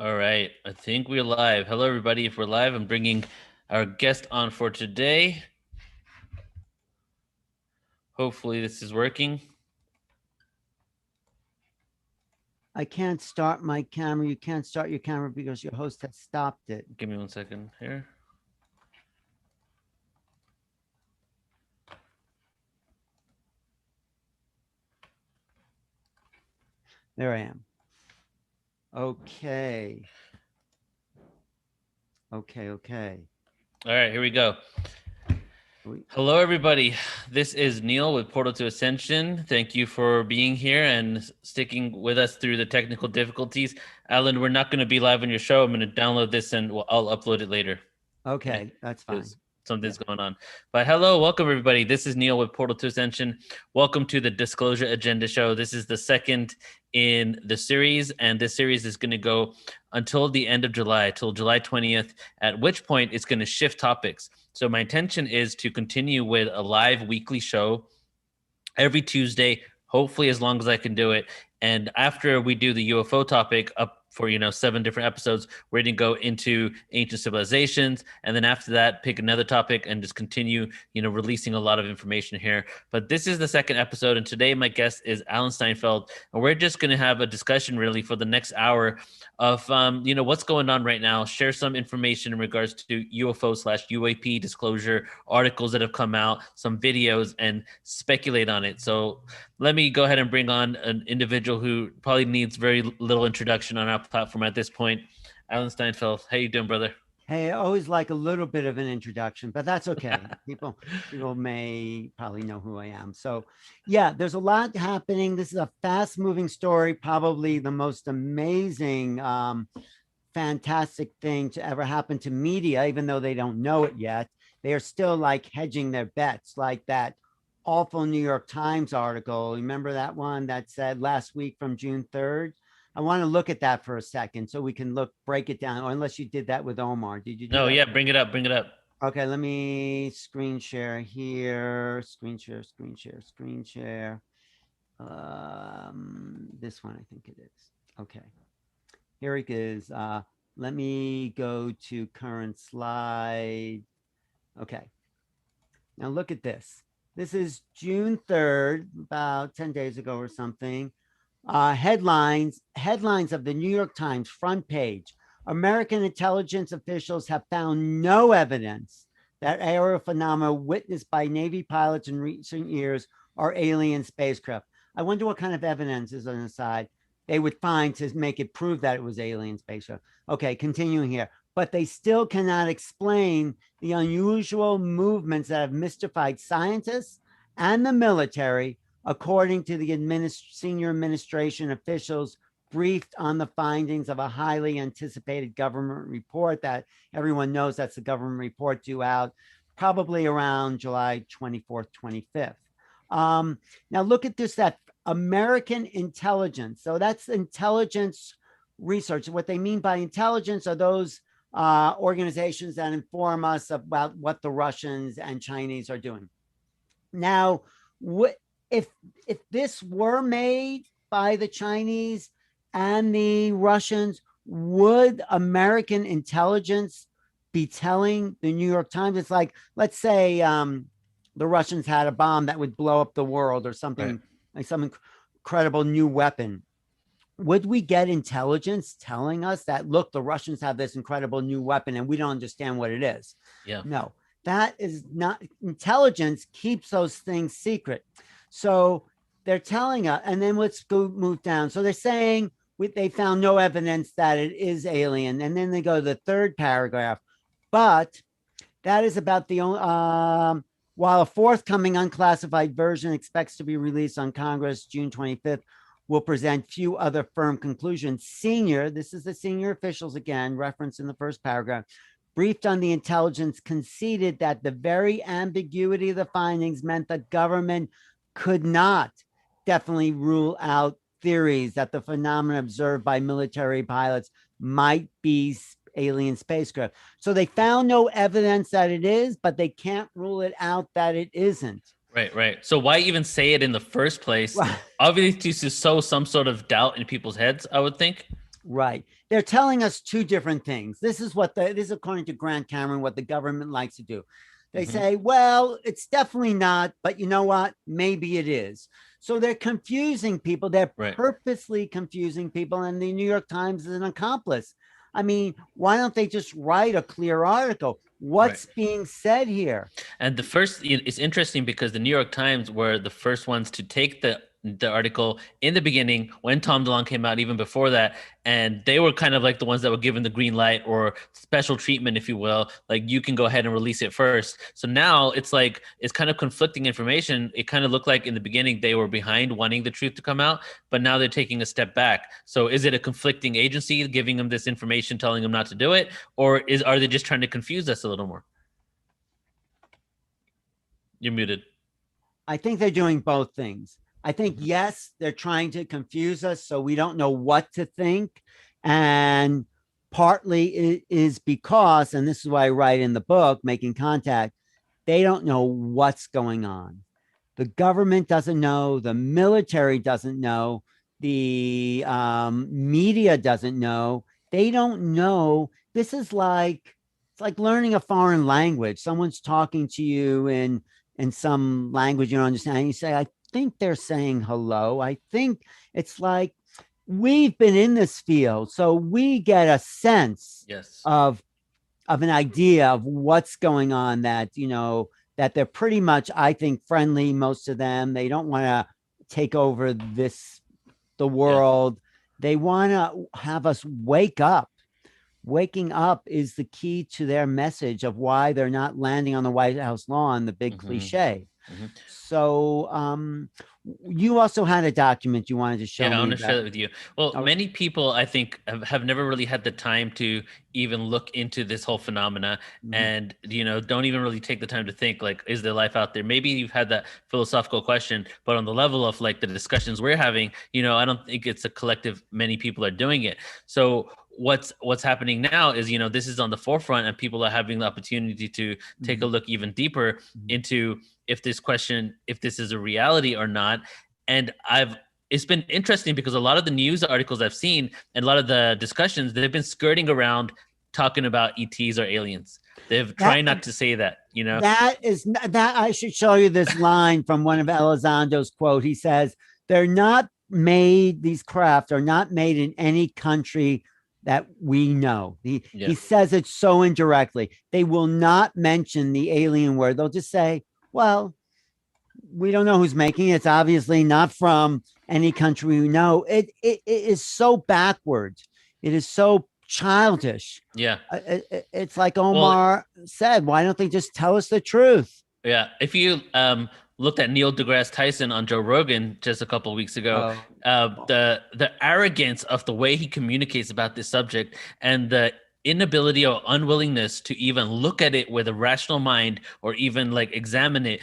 All right, I think we're live. Hello, everybody. If we're live, I'm bringing our guest on for today. Hopefully, this is working. I can't start my camera. You can't start your camera because your host has stopped it. Give me 1 second here. There I am. Okay. Okay. All right, here we go. Hello, everybody. This is Neil with Portal to Ascension. Thank you for being here and sticking with us through the technical difficulties. Alan, we're not going to be live on your show. I'm going to download this and I'll upload it later. Okay, that's fine. Because something's going on. But hello, welcome everybody. This is Neil with Portal to Ascension. Welcome to the Disclosure Agenda Show. This is the second in the series, and this series is going to go until the end of July, till July 20th, at which point it's going to shift topics. So my intention is to continue with a live weekly show every Tuesday, hopefully as long as I can do it. And after we do the UFO topic up for 7 different episodes, we're going to go into ancient civilizations, and then after that pick another topic and just continue releasing a lot of information here. But this is the second episode, and today my guest is Alan Steinfeld, and we're just going to have a discussion really for the next hour of what's going on right now, share some information in regards to UFO/UAP disclosure articles that have come out, some videos, and speculate on it. So let me go ahead and bring on an individual who probably needs very little introduction on our platform at this point. Alan Steinfeld, how you doing, brother? Hey, I always like a little bit of an introduction, but that's okay. people may probably know who I am. So yeah, there's a lot happening. This is a fast moving story, probably the most amazing fantastic thing to ever happen to media, even though they don't know it yet. They are still like hedging their bets, like that awful New York Times article. Remember that one that said last week from June 3rd? I want to look at that for a second so we can break it down. Or unless you did that with Omar. Did you do No, that? yeah, bring it up, bring it up. Okay, let me screen share here. Screen share. This one, I think it is. Okay. Here it is. Let me go to current slide. Okay. Now look at this. This is June 3rd, about 10 days ago or something. Headlines of the New York Times front page. American intelligence officials have found no evidence that aerial phenomena witnessed by Navy pilots in recent years are alien spacecraft. I wonder what kind of evidence is on the side they would find to make it prove that it was alien spaceship. Okay, continuing here. But they still cannot explain the unusual movements that have mystified scientists and the military, according to the senior administration officials briefed on the findings of a highly anticipated government report that everyone knows that's the government report due out probably around July 24th, 25th. Now look at this, that American intelligence. So that's intelligence research. What they mean by intelligence are those organizations that inform us about what the Russians and Chinese are doing. Now, if this were made by the Chinese and the Russians, would American intelligence be telling the New York Times? It's like, let's say the Russians had a bomb that would blow up the world or something, right, like some incredible new weapon. Would we get intelligence telling us that, look, the Russians have this incredible new weapon and we don't understand what it is? Yeah. No, that is not, intelligence keeps those things secret. So they're telling us, and then let's go move down. So they're saying they found no evidence that it is alien. And then they go to the third paragraph. But that is about the only, while a forthcoming unclassified version expects to be released on Congress June 25th, will present few other firm conclusions. This is the senior officials again, referenced in the first paragraph, briefed on the intelligence, conceded that the very ambiguity of the findings meant the government could not definitely rule out theories that the phenomena observed by military pilots might be alien spacecraft. So they found no evidence that it is, but they can't rule it out that it isn't. Right. So why even say it in the first place? Obviously to sow some sort of doubt in people's heads, I would think. Right. they're telling us two different things. This is this is according to Grant Cameron, what the government likes to do. They say, well, it's definitely not, but you know what? Maybe it is. So they're confusing people. They're Right. purposely confusing people. And the New York Times is an accomplice. I mean, why don't they just write a clear article? What's being said here? And it's interesting because the New York Times were the first ones to take the article in the beginning when Tom DeLonge came out, even before that, and they were kind of like the ones that were given the green light or special treatment, if you will. Like, you can go ahead and release it first. So now it's like it's kind of conflicting information. It kind of looked like in the beginning they were behind wanting the truth to come out, but now they're taking a step back. So is it a conflicting agency giving them this information, telling them not to do it, or are they just trying to confuse us a little more? You're muted. I think they're doing both things. I think, yes, they're trying to confuse us so we don't know what to think. And partly it is because, and this is why I write in the book, Making Contact, they don't know what's going on. The government doesn't know. The military doesn't know. The media doesn't know. They don't know. This is like, it's like learning a foreign language. Someone's talking to you in some language you don't understand. And you say, I think they're saying hello. I think it's like we've been in this field, so we get a sense of an idea of what's going on, that, you know, that they're pretty much, I think, friendly, most of them. They don't want to take over the world. They want to have us wake up. Waking up is the key to their message of why they're not landing on the White House lawn, the big cliche. So you also had a document you wanted to show me. I want to share that with you. Well, many people, I think, have never really had the time to even look into this whole phenomena, and, you know, don't even really take the time to think, like, is there life out there? Maybe you've had that philosophical question, but on the level of like the discussions we're having, you know, I don't think it's a collective, many people are doing it. So what's happening now is, you know, this is on the forefront, and people are having the opportunity to take a look even deeper into if this is a reality or not. And it's been interesting because a lot of the news articles I've seen and a lot of the discussions, they've been skirting around talking about ETs or aliens. They've tried not to say that, you know. That I should show you this line from one of Elizondo's quote. He says, these craft are not made in any country that we know. He says it so indirectly. They will not mention the alien word. They'll just say, well, we don't know who's making it. It's obviously not from any country we know. It is so backwards. It is so childish. Yeah. It's like Omar said, why don't they just tell us the truth? Yeah. If you looked at Neil deGrasse Tyson on Joe Rogan just a couple of weeks ago, the arrogance of the way he communicates about this subject, and the inability or unwillingness to even look at it with a rational mind or even like examine it,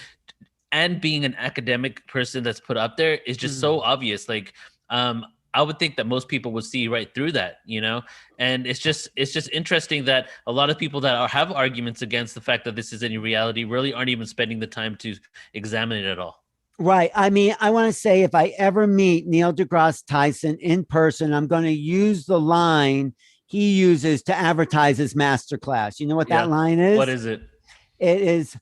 and being an academic person that's put up there, is just so obvious. Like, I would think that most people would see right through that, you know? And it's just interesting that a lot of people that have arguments against the fact that this is any reality really aren't even spending the time to examine it at all. Right. I mean, I want to say, if I ever meet Neil deGrasse Tyson in person, I'm going to use the line he uses to advertise his masterclass. You know what that line is? What is it? It is,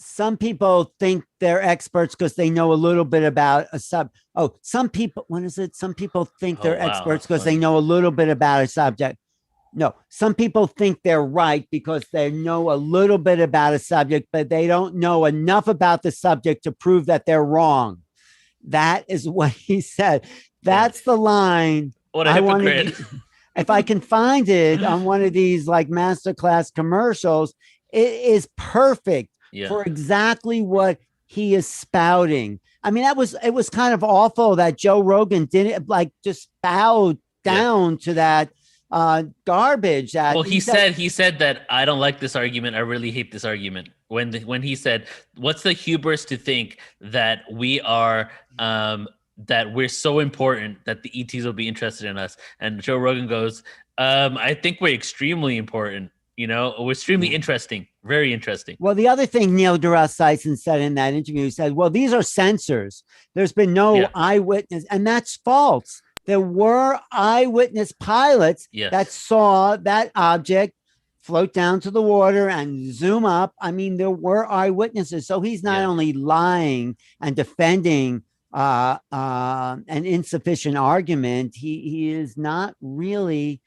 some people think they're experts because they know a little bit about some people think they're experts because they know a little bit about a subject. No, some people think they're right because they know a little bit about a subject, but they don't know enough about the subject to prove that they're wrong. That is what he said. That's the line. What a hypocrite. If I can find it on one of these like masterclass commercials, it is perfect for exactly what he is spouting. I mean, it was kind of awful that Joe Rogan didn't like just bow down to that garbage. He said that I don't like this argument. I really hate this argument. When he said, what's the hubris to think that we are that we're so important that the ETs will be interested in us? And Joe Rogan goes, I think we're extremely important. You know, we're extremely interesting, very interesting. Well, the other thing Neil deGrasse Tyson said in that interview, he said, well, these are sensors. There's been no eyewitness, and that's false. there were eyewitness pilots that Yes. saw that object float down to the water and zoom up. I mean, there were eyewitnesses. So he's not Yeah. only lying and defending an insufficient argument, he is not really,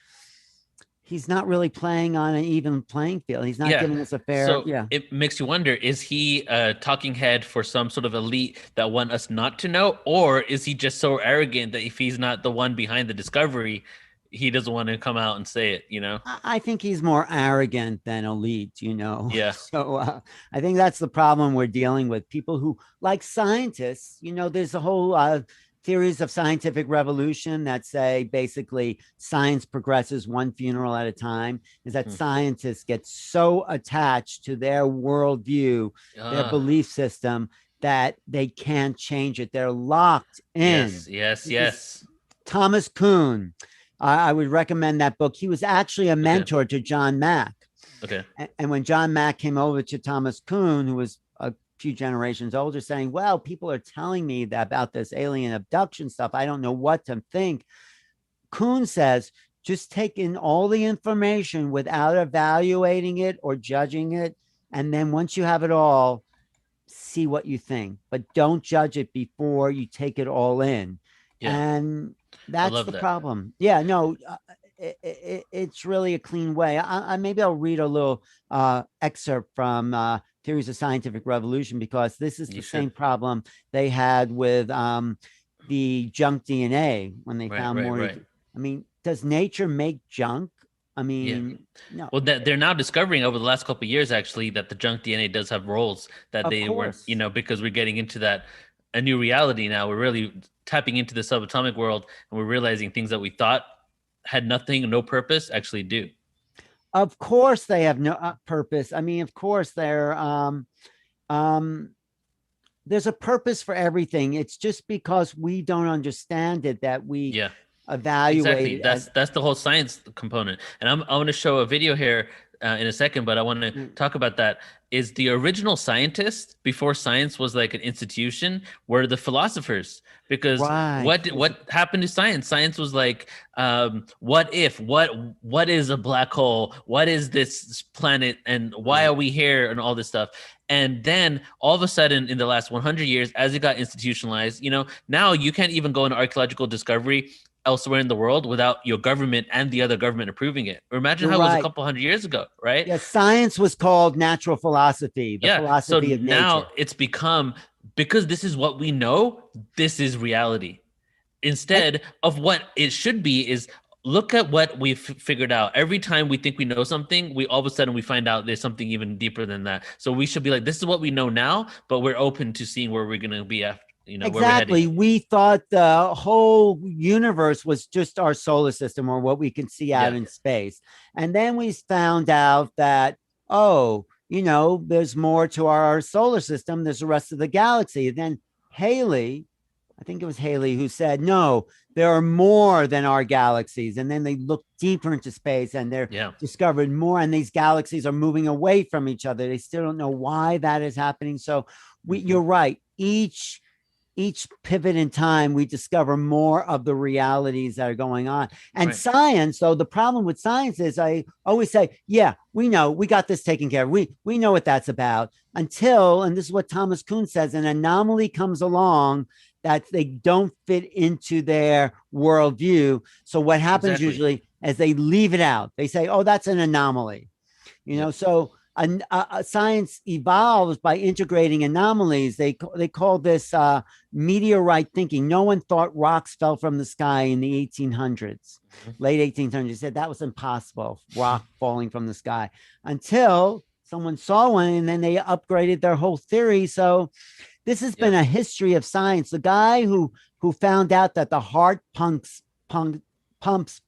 he's not really playing on an even playing field. He's not Yeah. giving us a fair, So yeah. it makes you wonder, is he a talking head for some sort of elite that want us not to know? Or is he just so arrogant that if he's not the one behind the discovery, he doesn't want to come out and say it, you know? I think he's more arrogant than elite, you know. Yeah. So I think that's the problem we're dealing with. People who, like scientists, you know, there's a whole theories of scientific revolution that say basically science progresses one funeral at a time. Is that Hmm. scientists get so attached to their worldview, their Uh, belief system, that they can't change it. They're locked in. yes, yes, This is yes. Thomas Kuhn. I would recommend that book. He was actually a Okay. mentor to John Mack. Okay. And when John Mack came over to Thomas Kuhn, who was a few generations older, saying, well, people are telling me that about this alien abduction stuff. I don't know what to think. Kuhn says, just take in all the information without evaluating it or judging it. And then once you have it all, see what you think, but don't judge it before you take it all in. Yeah. And I that's love the that. problem. Yeah, no, it's really a clean way. Maybe I'll read a little excerpt from Theories of Scientific Revolution, because this is You the should. same problem they had with the junk DNA when they Right, found right, more. right. I mean, does nature make junk? I Yeah. mean, no, Well, that they're now discovering over the last couple of years, actually, that the junk DNA does have roles that of they weren't, you course. know, because we're getting into that a new reality now. We're really tapping into the subatomic world, and we're realizing things that we thought had nothing, no purpose, actually do. Of course they have no purpose. I mean, of course um, there's a purpose for everything. It's just because we don't understand it that we Yeah. evaluate Exactly. it as That's the whole science component. And I want to show a video here in a second, but I want to mm, talk about that. Is the original scientists before science was like an institution were the philosophers, because right. what happened to science? Science was like, what if, what is a black hole? What is this planet, and why Right. are we here, and all this stuff. And then all of a sudden, in the last 100 years, as it got institutionalized, you know, now you can't even go into archaeological discovery elsewhere in the world without your government and the other government approving it. Or imagine You're how it was a right. couple hundred years ago, right? Yeah, science was called natural philosophy, the Yeah. So philosophy of now nature. it's become, because this is what we know, this is reality. I, Instead of what it should be is, look at what we've figured out. Every time we think we know something, we all of a sudden we find out there's something even deeper than that. So we should be like, this is what we know now, but we're open to seeing where we're going to be after, you know, where we're heading. exactly. We thought the whole universe was just our solar system or what we can see out Yeah. in space. And then we found out that, oh, you know, there's more to our solar system. There's the rest of the galaxy. And then Haley, I think it was Haley who said, no, there are more than our galaxies. And then they looked deeper into space and they're Yeah. discovered more. And these galaxies are moving away from each other. They still don't know why that is happening. So you're right. Each pivot in time, we discover more of the realities that are going on. And Right. science, though, the problem with science is I always say, yeah, we know, we got this taken care of. We know what that's about until, and this is what Thomas Kuhn says, an anomaly comes along that they don't fit into their worldview. So what happens Exactly. usually is they leave it out. They say, oh, that's an anomaly. You Yep. know, so science evolves by integrating anomalies. They call this meteorite thinking. No one thought rocks fell from the sky in the 1800s, Mhm. late 1800s. Said that was impossible, rock falling from the sky, until someone saw one and then they upgraded their whole theory. So this has been Yep. a history of science. The guy who found out that the heart pumps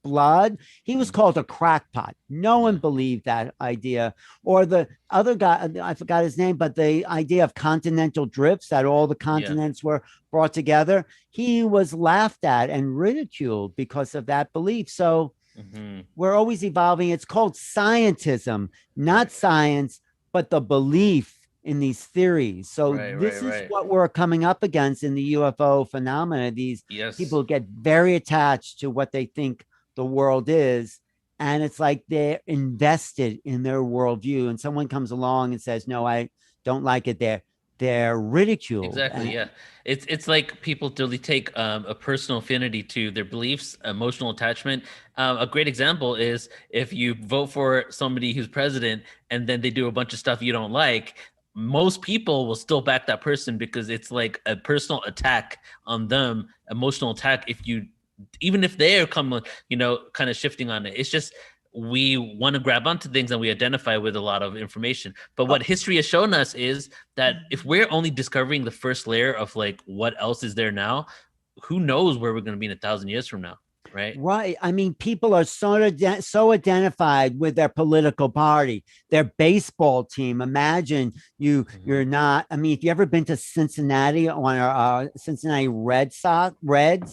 blood, he was Mhm. called a crackpot. No one Yeah. believed that idea. Or the other guy, I forgot his name, but the idea of continental drifts, that all the Yeah. continents were brought together, he was laughed at and ridiculed because of that belief. So Hmm. we're always evolving. It's called scientism, not Right. science, but the belief in these theories. So Right, right, this is right. what we're coming up against in the UFO phenomena. These Yes. people get very attached to what they think the world is. And it's like they're invested in their worldview. And someone comes along and says, no, I don't like it. They're ridiculed. Exactly. And Yeah. It's like people really take a personal affinity to their beliefs, emotional attachment. A great example is if you vote for somebody who's president and then they do a bunch of stuff you don't like. Most people will still back that person because it's like a personal attack on them, emotional attack. If you, even if they're coming, kind of shifting on it, it's just we want to grab onto things and we identify with a lot of information. But what history has shown us is that if we're only discovering the first layer of like what else is there now, who knows where we're going to be in 1,000 years from now, right? right. I mean, people are so identified with their political party, their baseball team. Imagine you're Mhm. not. I mean, if you ever been to Cincinnati on Cincinnati Red Sox,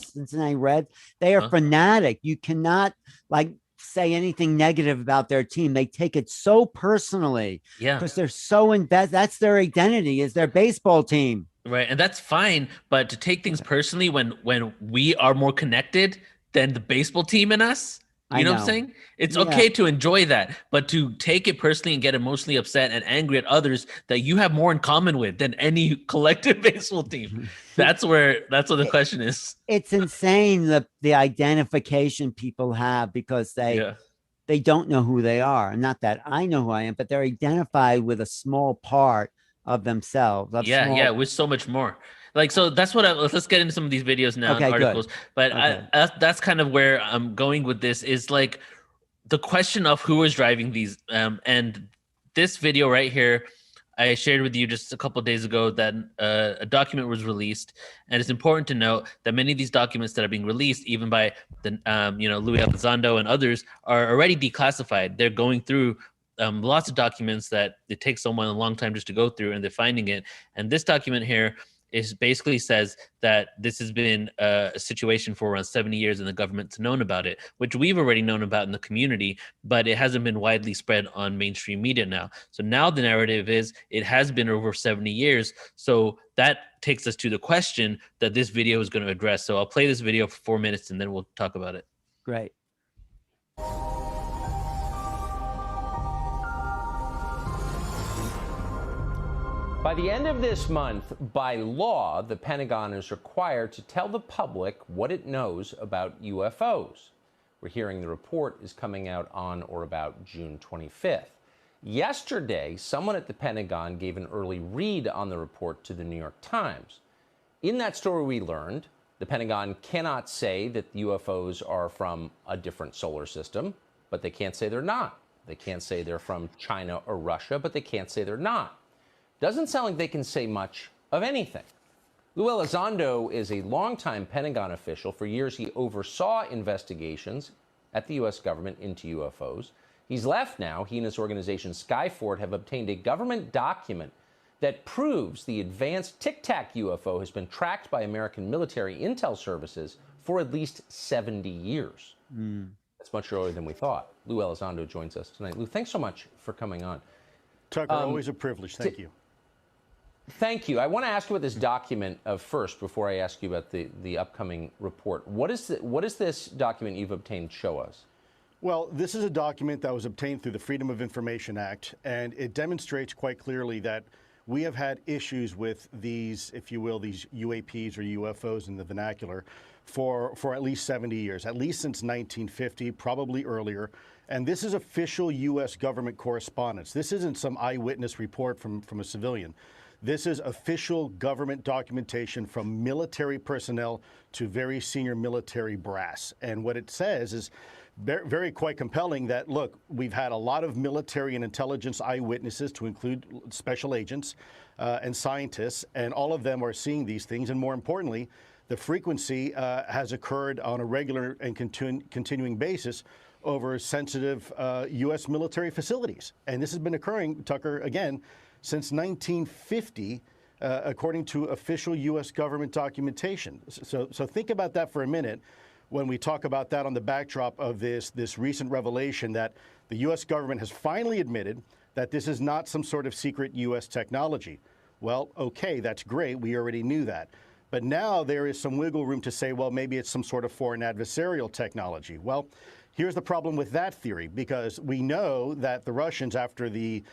Cincinnati Reds, they are Huh? fanatic. You cannot like say anything negative about their team. They take it so personally Yeah. because they're so invested. That's their identity is their baseball team. Right, and that's fine, but to take things Okay. personally when we are more connected than the baseball team and us, I you know what I'm know. saying? It's Yeah. okay to enjoy that, but to take it personally and get emotionally upset and angry at others that you have more in common with than any collective baseball team. That's what the It, question is. it's insane the identification people have because Yeah. they don't know who they are. Not that I know who I am, but they're identified with a small part of themselves, of Yeah, yeah, small. with so much more. Like, so that's what let's get into some of these videos now and Okay, good. articles. But Okay. that's kind of where I'm going with this is like the question of who is driving these. And this video right here, I shared with you just a couple of days ago that a document was released, and it's important to note that many of these documents that are being released, even by the Louis Elizondo and others, are already declassified. They're going through lots of documents that it takes someone a long time just to go through, and they're finding it. And this document here is basically says that this has been a situation for around 70 years and the government's known about it, which we've already known about in the community, but it hasn't been widely spread on mainstream media now. So now the narrative is it has been over 70 years. So that takes us to the question that this video is going to address. So I'll play this video for 4 minutes and then we'll talk about it. Great. By the end of this month, by law, the Pentagon is required to tell the public what it knows about UFOs. We're hearing the report is coming out on or about June 25th. Yesterday, someone at the Pentagon gave an early read on the report to the New York Times. In that story, we learned the Pentagon cannot say that UFOs are from a different solar system, but they can't say they're not. They can't say they're from China or Russia, but they can't say they're not. Doesn't sound like they can say much of anything. Lou Elizondo is a longtime Pentagon official. For years, he oversaw investigations at the U.S. government into UFOs. He's left now. He and his organization Skyfort have obtained a government document that proves the advanced Tic Tac UFO has been tracked by American military intel services for at least 70 years. That's much earlier than we thought. Lou Elizondo joins us tonight. Lou, thanks so much for coming on. Tucker, always a privilege. Thank you. Thank you. I want to ask you about this document first before I ask you about the upcoming report. What is this document you've obtained show us? Well, this is a document that was obtained through the Freedom of Information Act, and it demonstrates quite clearly that we have had issues with these, if you will, these UAPs or UFOs in the vernacular for at least 70 years, at least since 1950, probably earlier. And this is official U.S. government correspondence. This isn't some eyewitness report from a civilian. This is official government documentation from military personnel to very senior military brass. And what it says is very quite compelling that, look, we've had a lot of military and intelligence eyewitnesses, to include special agents and scientists, and all of them are seeing these things. And more importantly, the frequency has occurred on a regular and continuing basis over sensitive U.S. military facilities. And this has been occurring, Tucker, again, since 1950, according to official U.S. government documentation. So think about that for a minute when we talk about that on the backdrop of this recent revelation that the U.S. government has finally admitted that this is not some sort of secret U.S. technology. Well, okay, that's great. We already knew that. But now there is some wiggle room to say, well, maybe it's some sort of foreign adversarial technology. Well, here's the problem with that theory, because we know that the Russians, after the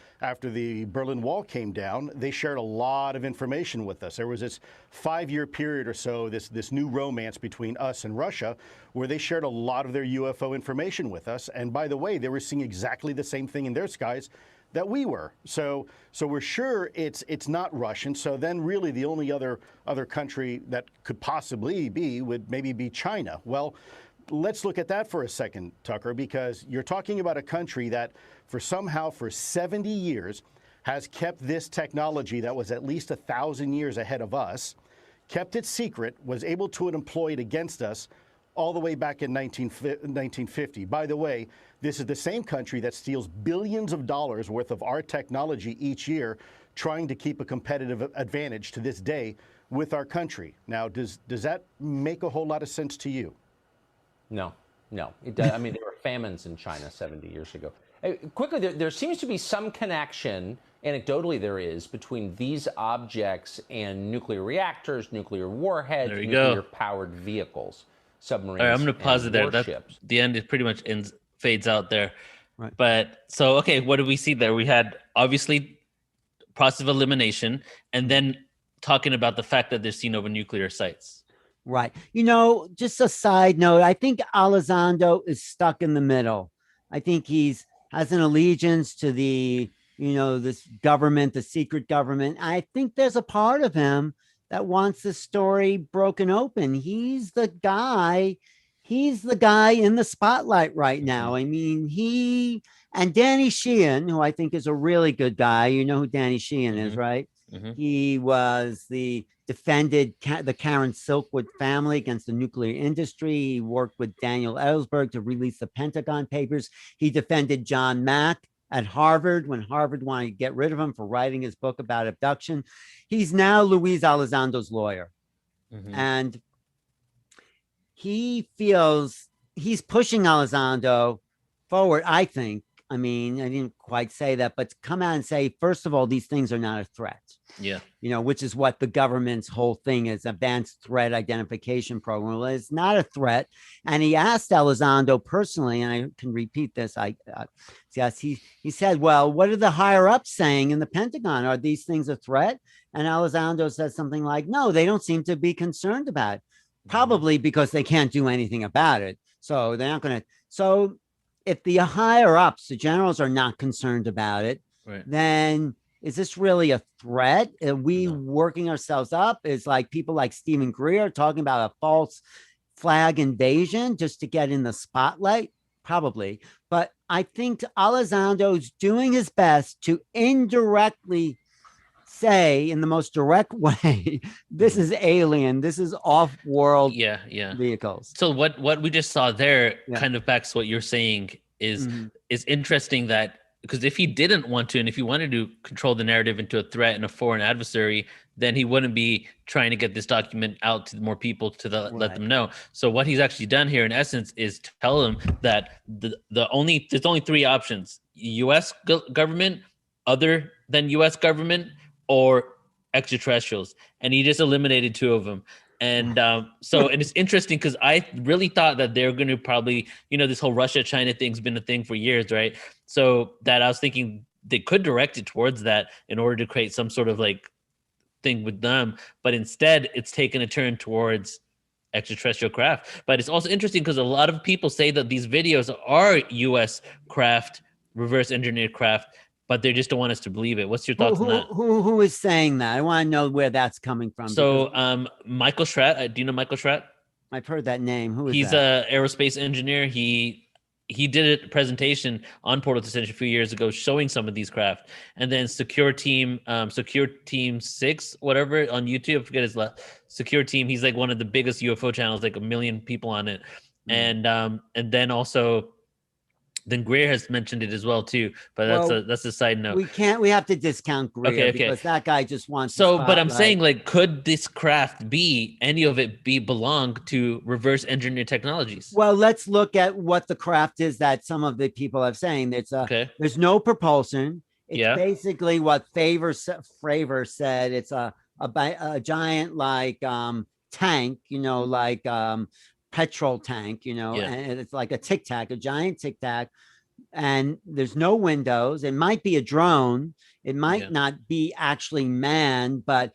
Berlin Wall came down, they shared a lot of information with us. There was this 5-year period or so, this new romance between us and Russia, where they shared a lot of their UFO information with us. And by the way, they were seeing exactly the same thing in their skies that we were. So we're sure it's not Russian. So then really the only other country that could possibly be would maybe be China. Well, let's look at that for a second, Tucker, because you're talking about a country that for 70 years has kept this technology that was at least 1,000 years ahead of us, kept it secret, was able to employ it against us all the way back in 1950. By the way, this is the same country that steals billions of dollars worth of our technology each year, trying to keep a competitive advantage to this day with our country. Now, does that make a whole lot of sense to you? No. It does. I mean, there were famines in China 70 years ago. Quickly, there seems to be some connection, anecdotally there is, between these objects and nuclear reactors, nuclear warheads, nuclear-powered vehicles, submarines. All right, I'm going to pause it there. The end, it pretty much fades out there. Right. But so, okay, what did we see there? We had obviously process of elimination, and then talking about the fact that they're seen over nuclear sites. Right. Just a side note, I think Elizondo is stuck in the middle. I think has an allegiance to this government, the secret government. I think there's a part of him that wants the story broken open. He's the guy in the spotlight right now. I mean, and Danny Sheehan, who I think is a really good guy. You know who Danny Sheehan is, right? Mm-hmm. He was defended the Karen Silkwood family against the nuclear industry. He worked with Daniel Ellsberg to release the Pentagon Papers. He defended John Mack at Harvard when Harvard wanted to get rid of him for writing his book about abduction. He's now Luis Elizondo's lawyer. Mm-hmm. And he feels he's pushing Elizondo forward, I think. I mean, I didn't quite say that, but to come out and say, first of all, these things are not a threat. Yeah. Which is what the government's whole thing is, advanced threat identification program. Well, it's not a threat. And he asked Elizondo personally, and I can repeat this. Yes, he said, well, what are the higher ups saying in the Pentagon? Are these things a threat? And Elizondo says something like, no, they don't seem to be concerned about it. Probably because they can't do anything about it. So they're not going to. So if the higher ups, the generals, are not concerned about it, right, then is this really a threat? Are we working ourselves up? Is like people like Stephen Greer talking about a false flag invasion just to get in the spotlight? Probably. But I think Elizondo's doing his best to indirectly say, in the most direct way, this is alien, this is off-world vehicles. So what we just saw there kind of backs what you're saying is interesting, that because if he didn't want to, and if he wanted to control the narrative into a threat and a foreign adversary, then he wouldn't be trying to get this document out to more people to let them know. So what he's actually done here, in essence, is tell them that there's only 3 options: U.S. government, other than U.S. government, or extraterrestrials. And he just eliminated 2 of them. And and it's interesting because I really thought that they're going to probably, this whole Russia-China thing's been a thing for years, right? So that I was thinking they could direct it towards that in order to create some sort of like thing with them. But instead, it's taken a turn towards extraterrestrial craft. But it's also interesting because a lot of people say that these videos are U.S. craft, reverse engineered craft, but they just don't want us to believe it. What's your thoughts on that? Who is saying that? I want to know where that's coming from. So Michael Schratt, do you know Michael Schratt? I've heard that name. Who is He's that? He's an aerospace engineer. He did a presentation on Portal to Ascension a few years ago showing some of these craft. And then Secure Team 6, whatever, on YouTube, I forget his last, Secure Team, he's like one of the biggest UFO channels, like 1 million people on it. And then also... Then Greer has mentioned it as well too, but that's a side note. We have to discount Greer because that guy just wants. So, but I'm saying, like, could this craft any of it belong to reverse engineered technologies? Well, let's look at what the craft is that some of the people are saying. There's no propulsion. It's Yeah. basically what Fravor said. It's a giant like tank, like petrol tank, Yeah. and it's like a tic tac, a giant tic tac, and there's no windows. It might be a drone. It might Yeah. not be actually manned, but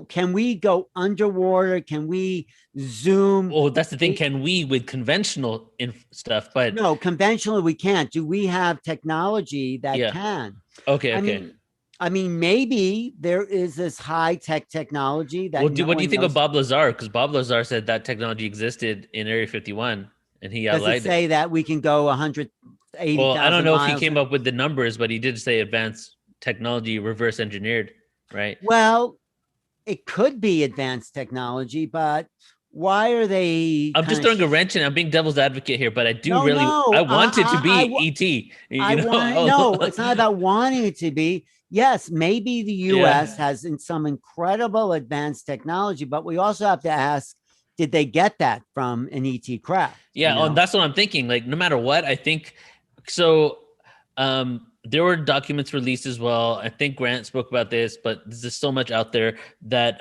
can we go underwater? Can we zoom? Well, that's the thing. Can we with conventional stuff? But No, conventionally we can't. Do we have technology that yeah. can? Okay. I Okay. mean, maybe there is this high tech technology that Well, no what do you one think of knows. Bob Lazar? Because Bob Lazar said that technology existed in Area 51, and he Does it outlined it. say that we can go Well, I 180,000 don't know if he miles? came up with the numbers, but he did say advanced technology reverse engineered, right? Well, it could be advanced technology, but why are they I'm kind just of? throwing a wrench in. I'm being devil's advocate here, but I do No, really, no. I want it to be ET. I want no. It's not about wanting it to be. Yes, maybe the U.S. has some incredible advanced technology, but we also have to ask: did they get that from an ET craft? Yeah, that's what I'm thinking. Like, no matter what, I think so. There were documents released as well. I think Grant spoke about this, but there's so much out there that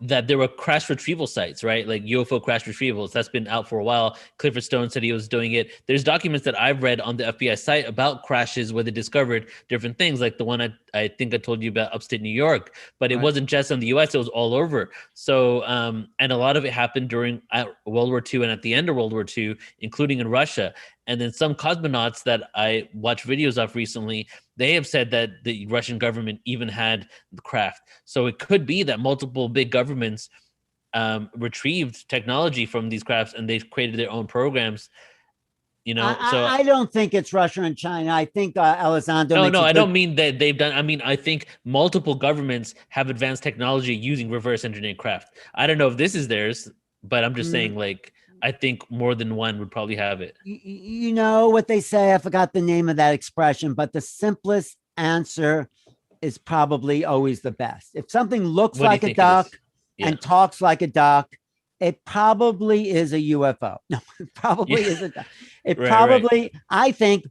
there were crash retrieval sites, right? Like UFO crash retrievals. That's been out for a while. Clifford Stone said he was doing it. There's documents that I've read on the FBI site about crashes where they discovered different things, like the one I think I told you about upstate New York. But it wasn't just in the US, it was all over. So, and a lot of it happened during World War II and at the end of World War II, including in Russia. And then some cosmonauts that I watched videos of recently, they have said that the Russian government even had the craft. So it could be that multiple big governments retrieved technology from these crafts and they've created their own programs. I don't think it's Russia and China. I think Elizondo. No, I don't mean that they've done. I mean, I think multiple governments have advanced technology using reverse engineering craft. I don't know if this is theirs, but I'm just saying, like, I think more than one would probably have it. You know what they say? I forgot the name of that expression, but the simplest answer is probably always the best. If something looks like a duck and talks like a duck, it probably is a UFO. No, it probably is a duck. It probably, I think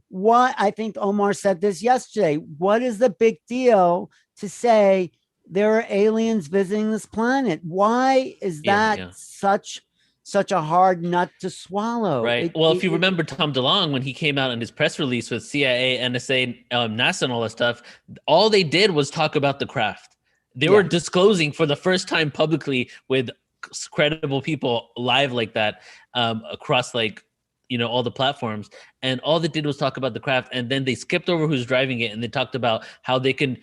Omar said this yesterday. What is the big deal to say there are aliens visiting this planet? Why is that such a hard nut to swallow? Right. If you remember Tom DeLonge, when he came out in his press release with CIA, NSA, NASA, and all that stuff, all they did was talk about the craft. They were disclosing for the first time publicly with credible people live like that across all the platforms. And all they did was talk about the craft. And then they skipped over who's driving it. And they talked about how they can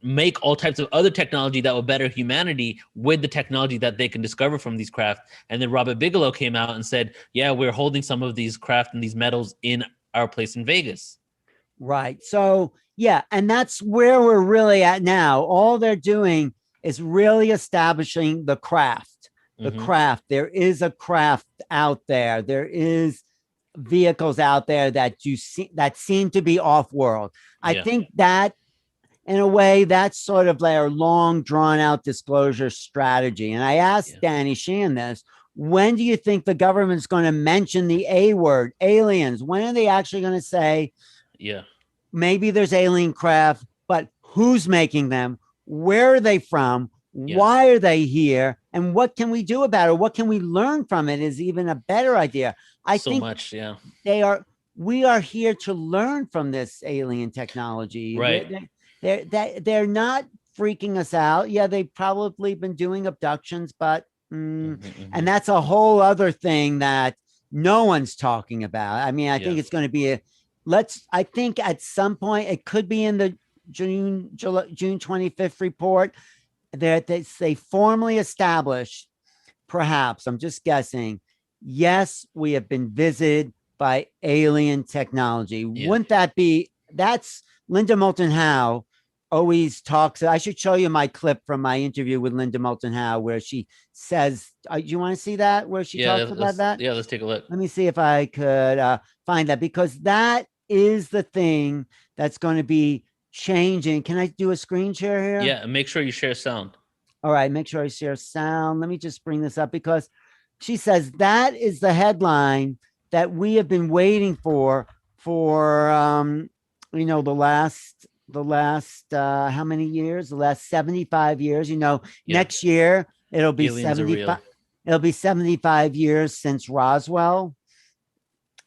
make all types of other technology that will better humanity with the technology that they can discover from these craft. And then Robert Bigelow came out and said, yeah, we're holding some of these craft and these metals in our place in Vegas. Right. So, yeah. And that's where we're really at now. All they're doing is really establishing the craft, There is a craft out there. There is vehicles out there that seem to be off world. I think that, in a way, that's sort of their long drawn out disclosure strategy. And I asked Danny Sheehan this: when do you think the government's going to mention the A word, aliens? When are they actually going to say, maybe there's alien craft, but who's making them? Where are they from? Why are they here? And what can we do about it? What can we learn from it is even a better idea. I think we are here to learn from this alien technology. Right. They're not freaking us out. Yeah, they've probably been doing abductions, but and that's a whole other thing that no one's talking about. I mean, I think it's going to be I think at some point it could be in the June 25th report that they formally establish, perhaps, I'm just guessing, yes, we have been visited by alien technology. Wouldn't that be, that's Linda Moulton Howe always talks. I should show you my clip from my interview with Linda Moulton Howe where she says, do you want to see that? Where she talks about that? Yeah, let's take a look. Let me see if I could find that, because that is the thing that's going to be changing. Can I do a screen share here? Yeah, and make sure you share sound. All right, make sure I share sound. Let me just bring this up, because she says that is the headline that we have been waiting for the last the last how many years? The last 75 years. Yeah. Next year it'll be Aliens are real. 75. It'll be 75 years since Roswell.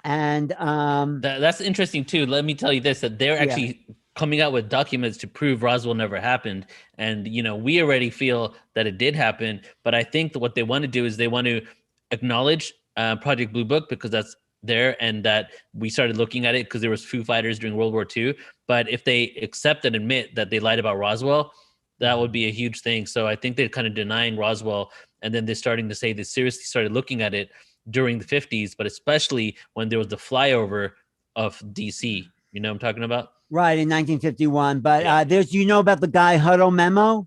And That's interesting too. Let me tell you this: that they're Yeah. actually coming out with documents to prove Roswell never happened, and we already feel that it did happen. But I think that what they want to do is they want to acknowledge Project Blue Book because that's there, and that we started looking at it because there was Foo Fighters during World War II. But if they accept and admit that they lied about Roswell, that would be a huge thing. So I think they're kind of denying Roswell, and then they're starting to say they seriously started looking at it during the 50s, but especially when there was the flyover of DC. You know what I'm talking about? right in 1951. But Yeah. there's about the Guy Huddle memo?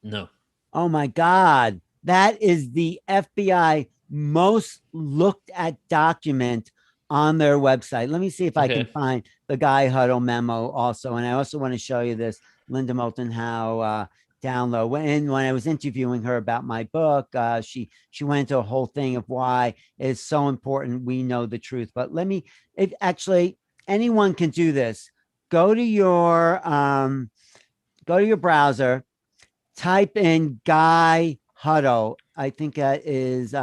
No. Oh my God. That is the FBI most looked at document on their website. Let me see if I can Okay. find the Guy Huddle memo also. And I also want to show you this Linda Moulton Howe download. When I was interviewing her about my book, she went into a whole thing of why it's so important we know the truth. But if actually anyone can do this, go to your browser, type in Guy Huddle. I think that is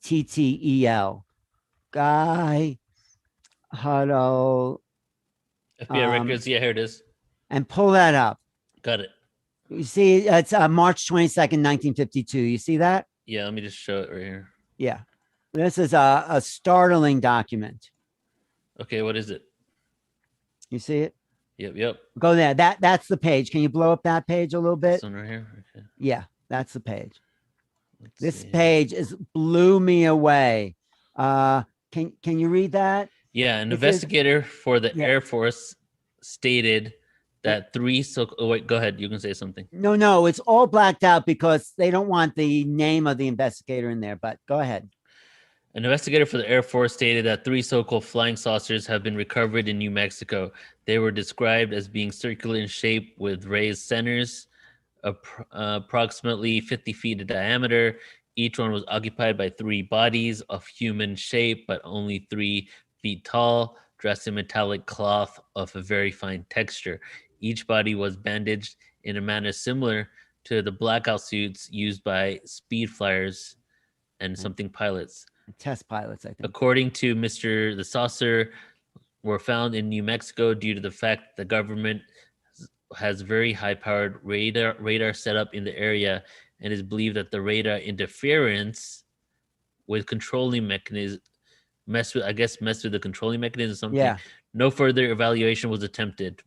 GUYHOTTEL. Guy Huddle, FBI records. Yeah, here it is. and pull that up. Got it. You see, it's March 22nd, 1952. You see that? Yeah, let me just show it right here. Yeah. This is a startling document. Okay, what is it? You see it? Yep. Go there. That's the page. Can you blow up that page a little bit? This one right here. Okay. Yeah, that's the page. Let's This see. page blew me away. Can you read that? Yeah, an It says- investigator for the Yeah. Air Force stated that oh wait, go ahead. You can say something. No, it's all blacked out because they don't want the name of the investigator in there, but go ahead. An investigator for the Air Force stated that 3 so-called flying saucers have been recovered in New Mexico. They were described as being circular in shape with raised centers, approximately 50 feet in diameter. Each one was occupied by 3 bodies of human shape, but only 3 feet tall, dressed in metallic cloth of a very fine texture. Each body was bandaged in a manner similar to the blackout suits used by speed flyers and something pilots. Test pilots, I think. According to Mr. the saucer were found in New Mexico due to the fact the government has very high-powered radar set up in the area, and is believed that the radar interference with controlling mechanism messed with the controlling mechanism or something. Yeah. No further evaluation was attempted.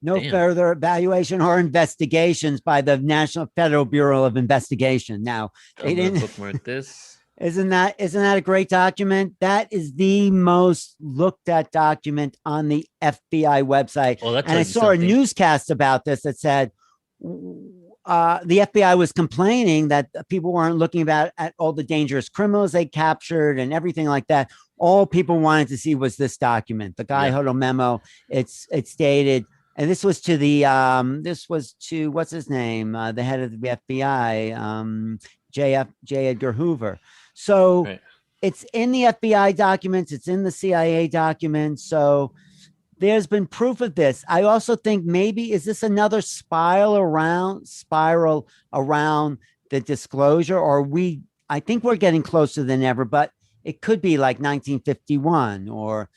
No Damn. further evaluation or investigations by the National Federal Bureau of Investigation. Now, they I'm gonna didn't. bookmark this. Isn't that a great document? That is the most looked at document on the FBI website. Well, that And I tells you saw a something. newscast about this that said the FBI was complaining that people weren't looking at all the dangerous criminals they captured and everything like that. All people wanted to see was this document, the Guy Yeah. Huddle memo. It's stated, and this was to what's his name, the head of the FBI, J. Edgar Hoover. So Right. it's in the FBI documents, it's in the CIA documents. So there's been proof of this. I also think maybe is this another spiral around the disclosure, or I think we're getting closer than ever, but it could be like 1951 or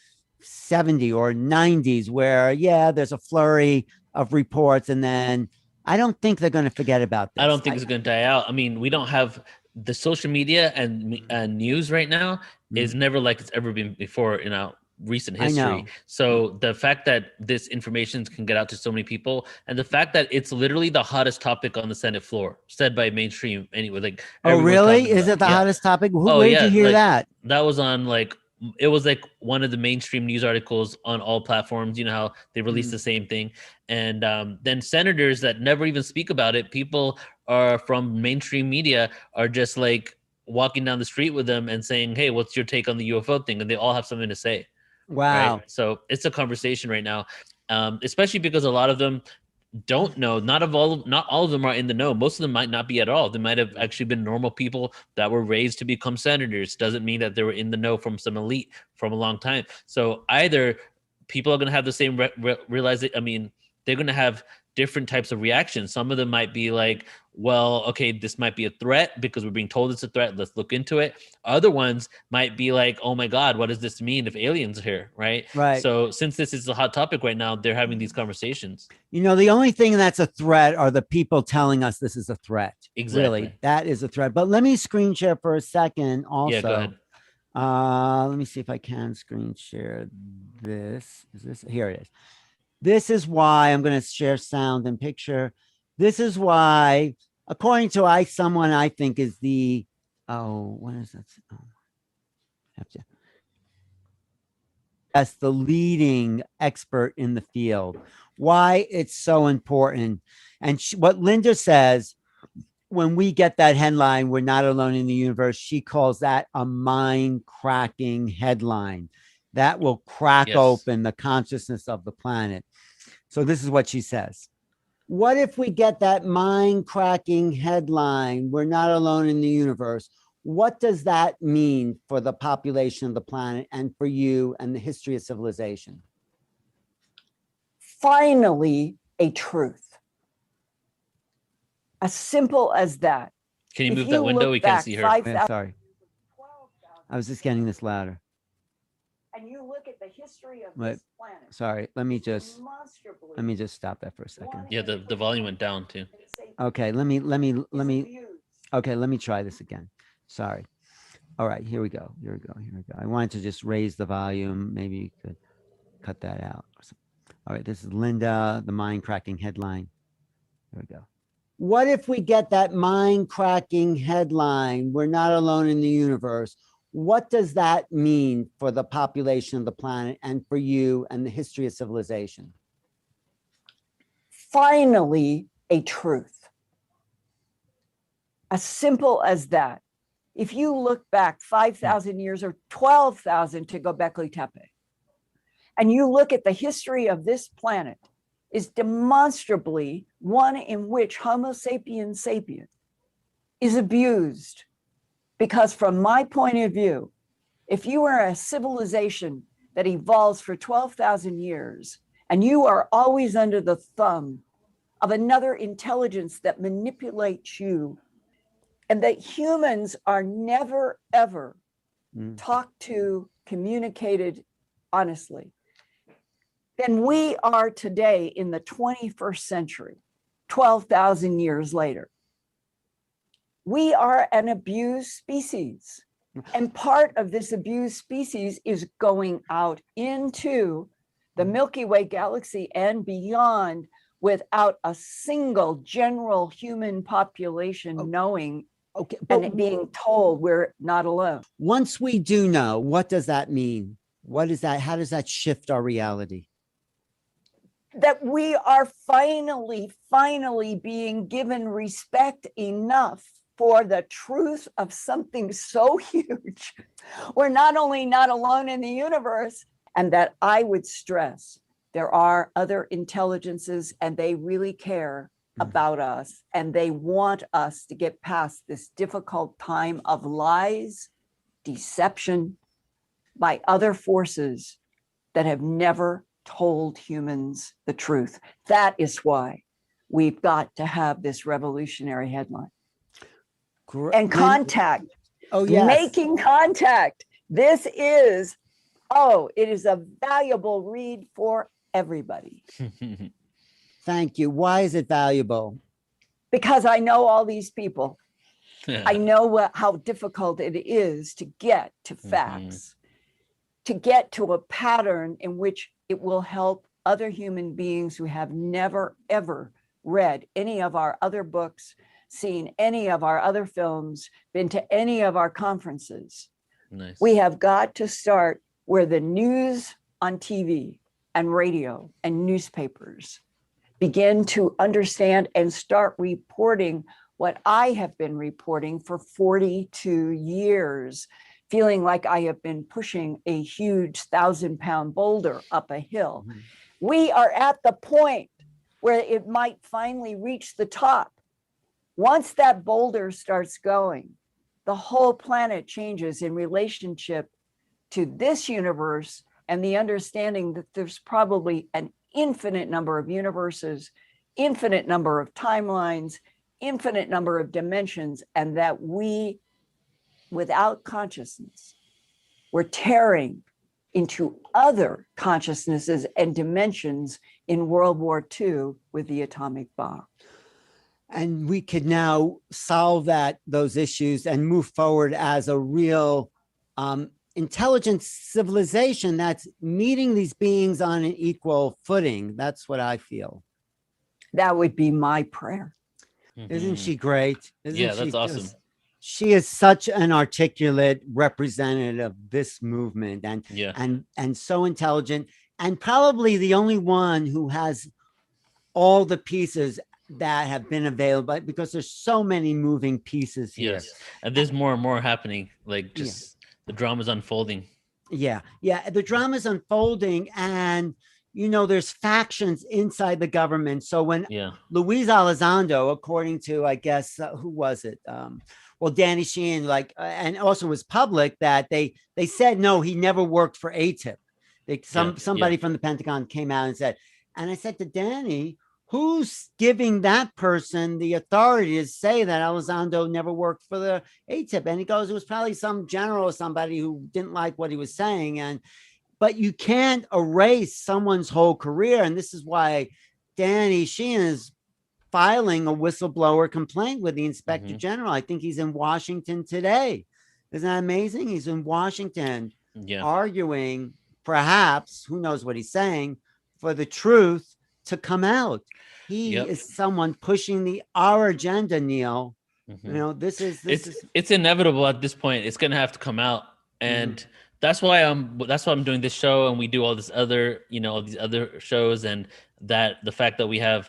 70 or 90s where there's a flurry of reports, and then I don't think they're going to forget about this. I don't think it's going to die out. I mean, we don't have the social media and news right now is never like it's ever been before in our recent I know. history. So the fact that this information can get out to so many people, and the fact that it's literally the hottest topic on the Senate floor, said by mainstream anyway. Like, Oh, everyone's really? talking Is about it the yeah. hottest topic? Oh, Where yeah, did you hear like, that? That was on it was like one of the mainstream news articles on all platforms. You know how they release the same thing, and then senators that never even speak about it, people are from mainstream media are just like walking down the street with them and saying, "Hey, what's your take on the UFO thing?" And they all have something to say. Wow. Right. So it's a conversation right now, especially because a lot of them don't know. Not all of them are in the know. Most of them might not be at all. They might have actually been normal people that were raised to become senators. Doesn't mean that they were in the know from some elite from a long time. So either people are going to have the same realization. I mean, they're going to have different types of reactions. Some of them might be like, well, okay, this might be a threat because we're being told it's a threat. Let's look into it. Other ones might be like, oh my God, what does this mean if aliens are here? Right. Right. So since this is a hot topic right now, they're having these conversations. You know, the only thing that's a threat are the people telling us this is a threat. Exactly. Really, that is a threat. But let me screen share for a second also. Yeah, go ahead. Let me see if I can screen share this. Is this? Here it is. This is why I'm going to share sound and picture. This is why, according to someone I think is the, what is that? Oh, have to. As the leading expert in the field, why it's so important. And what Linda says, when we get that headline, we're not alone in the universe, she calls that a mind-cracking headline that will crack open the consciousness of the planet. So this is what she says. What if we get that mind-cracking headline, we're not alone in the universe? What does that mean for the population of the planet and for you and the history of civilization? Finally, a truth. As simple as that. Can you move that window? We can't see her. Yeah, sorry. I was just getting this louder. And you look at the history of this planet. Sorry, let me just stop that for a second. Yeah, the volume went down too. Okay, let me try this again. Sorry. All right, here we go. I wanted to just raise the volume. Maybe you could cut that out. All right, this is Linda, the mind-cracking headline. Here we go. What if we get that mind-cracking headline, we're not alone in the universe? What does that mean for the population of the planet and for you and the history of civilization? Finally, a truth. As simple as that. If you look back 5,000 years or 12,000 to Göbekli Tepe, and you look at the history of this planet, is demonstrably one in which Homo sapiens sapiens is abused. Because from my point of view, if you are a civilization that evolves for 12,000 years, and you are always under the thumb of another intelligence that manipulates you, and that humans are never, ever talked to, communicated honestly, then we are today in the 21st century, 12,000 years later. We are an abused species. And part of this abused species is going out into the Milky Way galaxy and beyond without a single general human population knowing and being told we're not alone. Once we do know, what does that mean? What is that? How does that shift our reality? That we are finally being given respect enough for the truth of something so huge. We're not only not alone in the universe, and that I would stress, there are other intelligences and they really care about us, and they want us to get past this difficult time of lies, deception by other forces that have never told humans the truth. That is why we've got to have this revolutionary headline. And contact. Oh, yes. Making contact. This is, it is a valuable read for everybody. Thank you. Why is it valuable? Because I know all these people. I know how difficult it is to get to facts, to get to a pattern in which it will help other human beings who have never, ever read any of our other books, seen any of our other films, been to any of our conferences. Nice. We have got to start where the news on TV and radio and newspapers begin to understand and start reporting what I have been reporting for 42 years, feeling like I have been pushing a huge 1,000-pound boulder up a hill. We are at the point where it might finally reach the top. Once that boulder starts going, the whole planet changes in relationship to this universe and the understanding that there's probably an infinite number of universes, infinite number of timelines, infinite number of dimensions, and that we, without consciousness, we're tearing into other consciousnesses and dimensions in World War II with the atomic bomb. And we could now solve those issues and move forward as a real intelligent civilization that's meeting these beings on an equal footing. That's what I feel. That would be my prayer. Isn't she great? Yeah, that's awesome. She is such an articulate representative of this movement, and so intelligent, and probably the only one who has all the pieces that have been available, because there's so many moving pieces here. Yes, and there's more and more happening. Like just the drama's unfolding. Yeah, the drama's unfolding, and there's factions inside the government. So when Luis Elizondo, according to, I guess, who was it? Well, Danny Sheehan, and also was public that they said, no, he never worked for ATIP. Somebody from the Pentagon came out and said, and I said to Danny, who's giving that person the authority to say that Elizondo never worked for the ATIP? And he goes, it was probably some general or somebody who didn't like what he was saying. But you can't erase someone's whole career. And this is why Danny Sheehan is filing a whistleblower complaint with the Inspector General. I think he's in Washington today. Isn't that amazing? He's in Washington arguing, perhaps, who knows what he's saying, for the truth to come out. He is someone pushing our agenda, Neil. This is it's inevitable at this point. It's gonna have to come out. And that's why I'm doing this show, and we do all this other, all these other shows, and that the fact that we have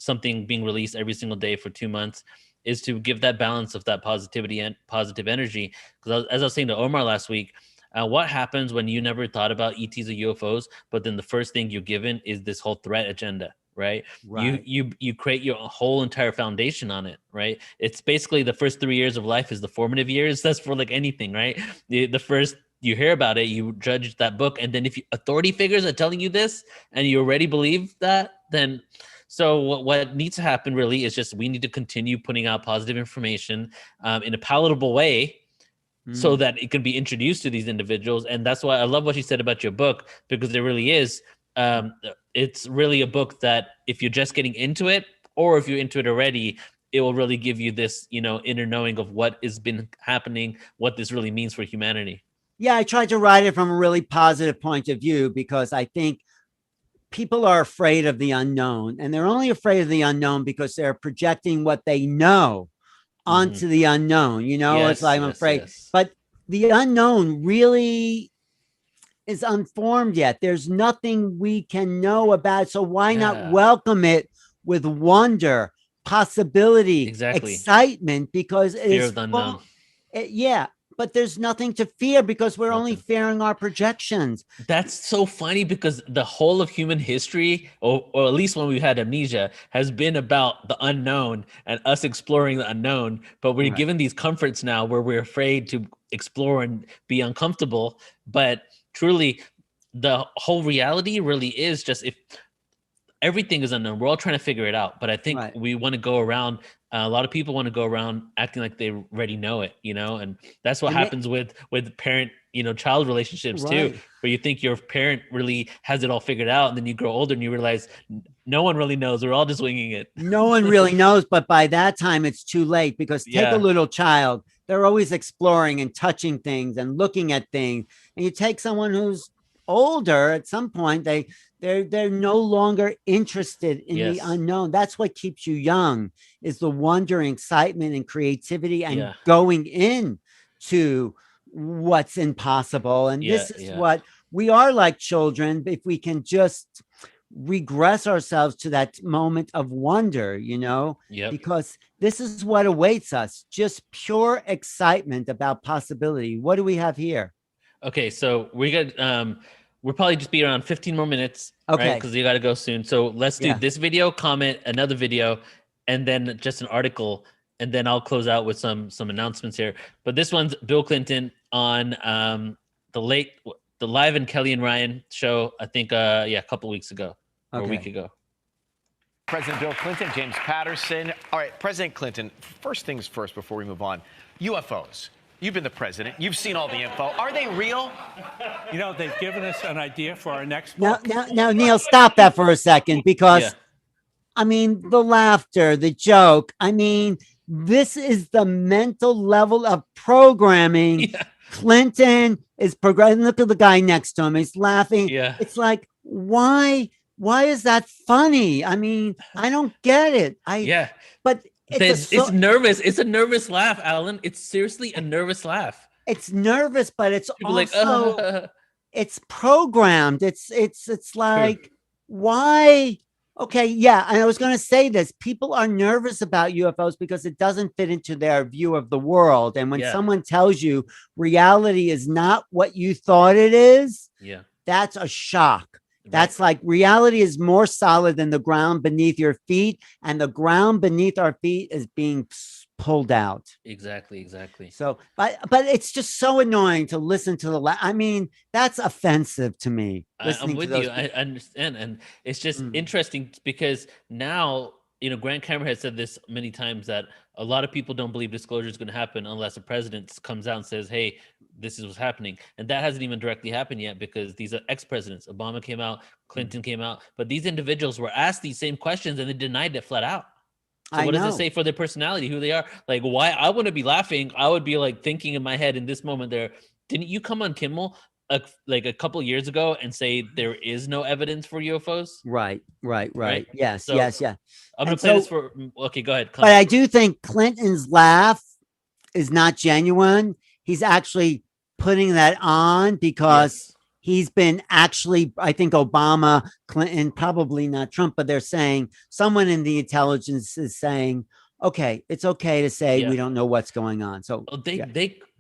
something being released every single day for 2 months is to give that balance of that positivity and positive energy. Because as I was saying to Omar last week, what happens when you never thought about ETs or UFOs, but then the first thing you're given is this whole threat agenda, right? You create your whole entire foundation on it, right? It's basically the first 3 years of life is the formative years. That's for like anything, right? The first you hear about it, you judge that book, and then if authority figures are telling you this and you already believe that, then so what needs to happen really is just we need to continue putting out positive information in a palatable way, so that it can be introduced to these individuals. And that's why I love what you said about your book, because there really is. It's really a book that if you're just getting into it, or if you're into it already, it will really give you this, inner knowing of what has been happening, what this really means for humanity. Yeah, I tried to write it from a really positive point of view, because I think people are afraid of the unknown, and they're only afraid of the unknown because they're projecting what they know onto the unknown. It's like, I'm afraid, but the unknown really is unformed yet. There's nothing we can know about. So why not welcome it with wonder, possibility, excitement, because fear of the unknown. But there's nothing to fear because we're only fearing our projections. That's so funny, because the whole of human history, or at least when we've had amnesia, has been about the unknown and us exploring the unknown. But we're given these comforts now where we're afraid to explore and be uncomfortable. But truly, the whole reality really is just, if everything is unknown, we're all trying to figure it out. But I think we want to go around. A lot of people want to go around acting like they already know it, and that's what happens with parent, child relationships too, where you think your parent really has it all figured out, and then you grow older and you realize no one really knows. We're all just winging it. No one really knows, but by that time it's too late, because take a little child, they're always exploring and touching things and looking at things, and you take someone who's older, at some point they're no longer interested in the unknown. That's what keeps you young, is the wonder, excitement, and creativity, and going in to what's impossible. And this is what we are, like children, if we can just regress ourselves to that moment of wonder, because this is what awaits us, just pure excitement about possibility. What do we have here? Okay, so we got we'll probably just be around 15 more minutes. Okay. Because you got to go soon. So let's do Yeah. this video, comment, another video, and then just an article. And then I'll close out with some announcements here. But this one's Bill Clinton on the Live and Kelly and Ryan show, I think, a couple weeks ago or a week ago. President Bill Clinton, James Patterson. All right, President Clinton, first things first before we move on. UFOs. You've been the president. You've seen all the info. Are they real? You know, they've given us an idea for our next book. Now, Neil, stop that for a second, because, I mean, the laughter, the joke, I mean, this is the mental level of programming. Yeah. Clinton is programming. Look at the guy next to him. He's laughing. Yeah. It's like, why is that funny? I mean, I don't get it. But it's nervous. It's a nervous laugh, Alan. It's seriously a nervous laugh. It's nervous, but it's People also it's programmed. It's like, why? Okay, yeah. And I was going to say this. People are nervous about UFOs because it doesn't fit into their view of the world. And when someone tells you reality is not what you thought it is, that's a shock. That's like reality is more solid than the ground beneath your feet, and the ground beneath our feet is being pulled out. Exactly. So, but it's just so annoying to listen to I mean, that's offensive to me. I'm with you. I understand, and it's just interesting because now, you know, Grant Cameron has said this many times that a lot of people don't believe disclosure is going to happen unless a president comes out and says, "Hey, this is what's happening," and that hasn't even directly happened yet because these are ex-presidents. Obama came out, Clinton came out, but these individuals were asked these same questions and they denied it flat out. So what does it say for their personality, who they are? Like, why I wouldn't be laughing. I would be like thinking in my head in this moment there, didn't you come on Kimmel like a couple years ago and say there is no evidence for UFOs? Right. Yes, So, yes. I'm going to play this for, okay, go ahead. But I do think Clinton's laugh is not genuine. He's actually putting that on because he's been actually, I think Obama, Clinton, probably not Trump, but they're saying, someone in the intelligence is saying, okay, it's okay to say we don't know what's going on. So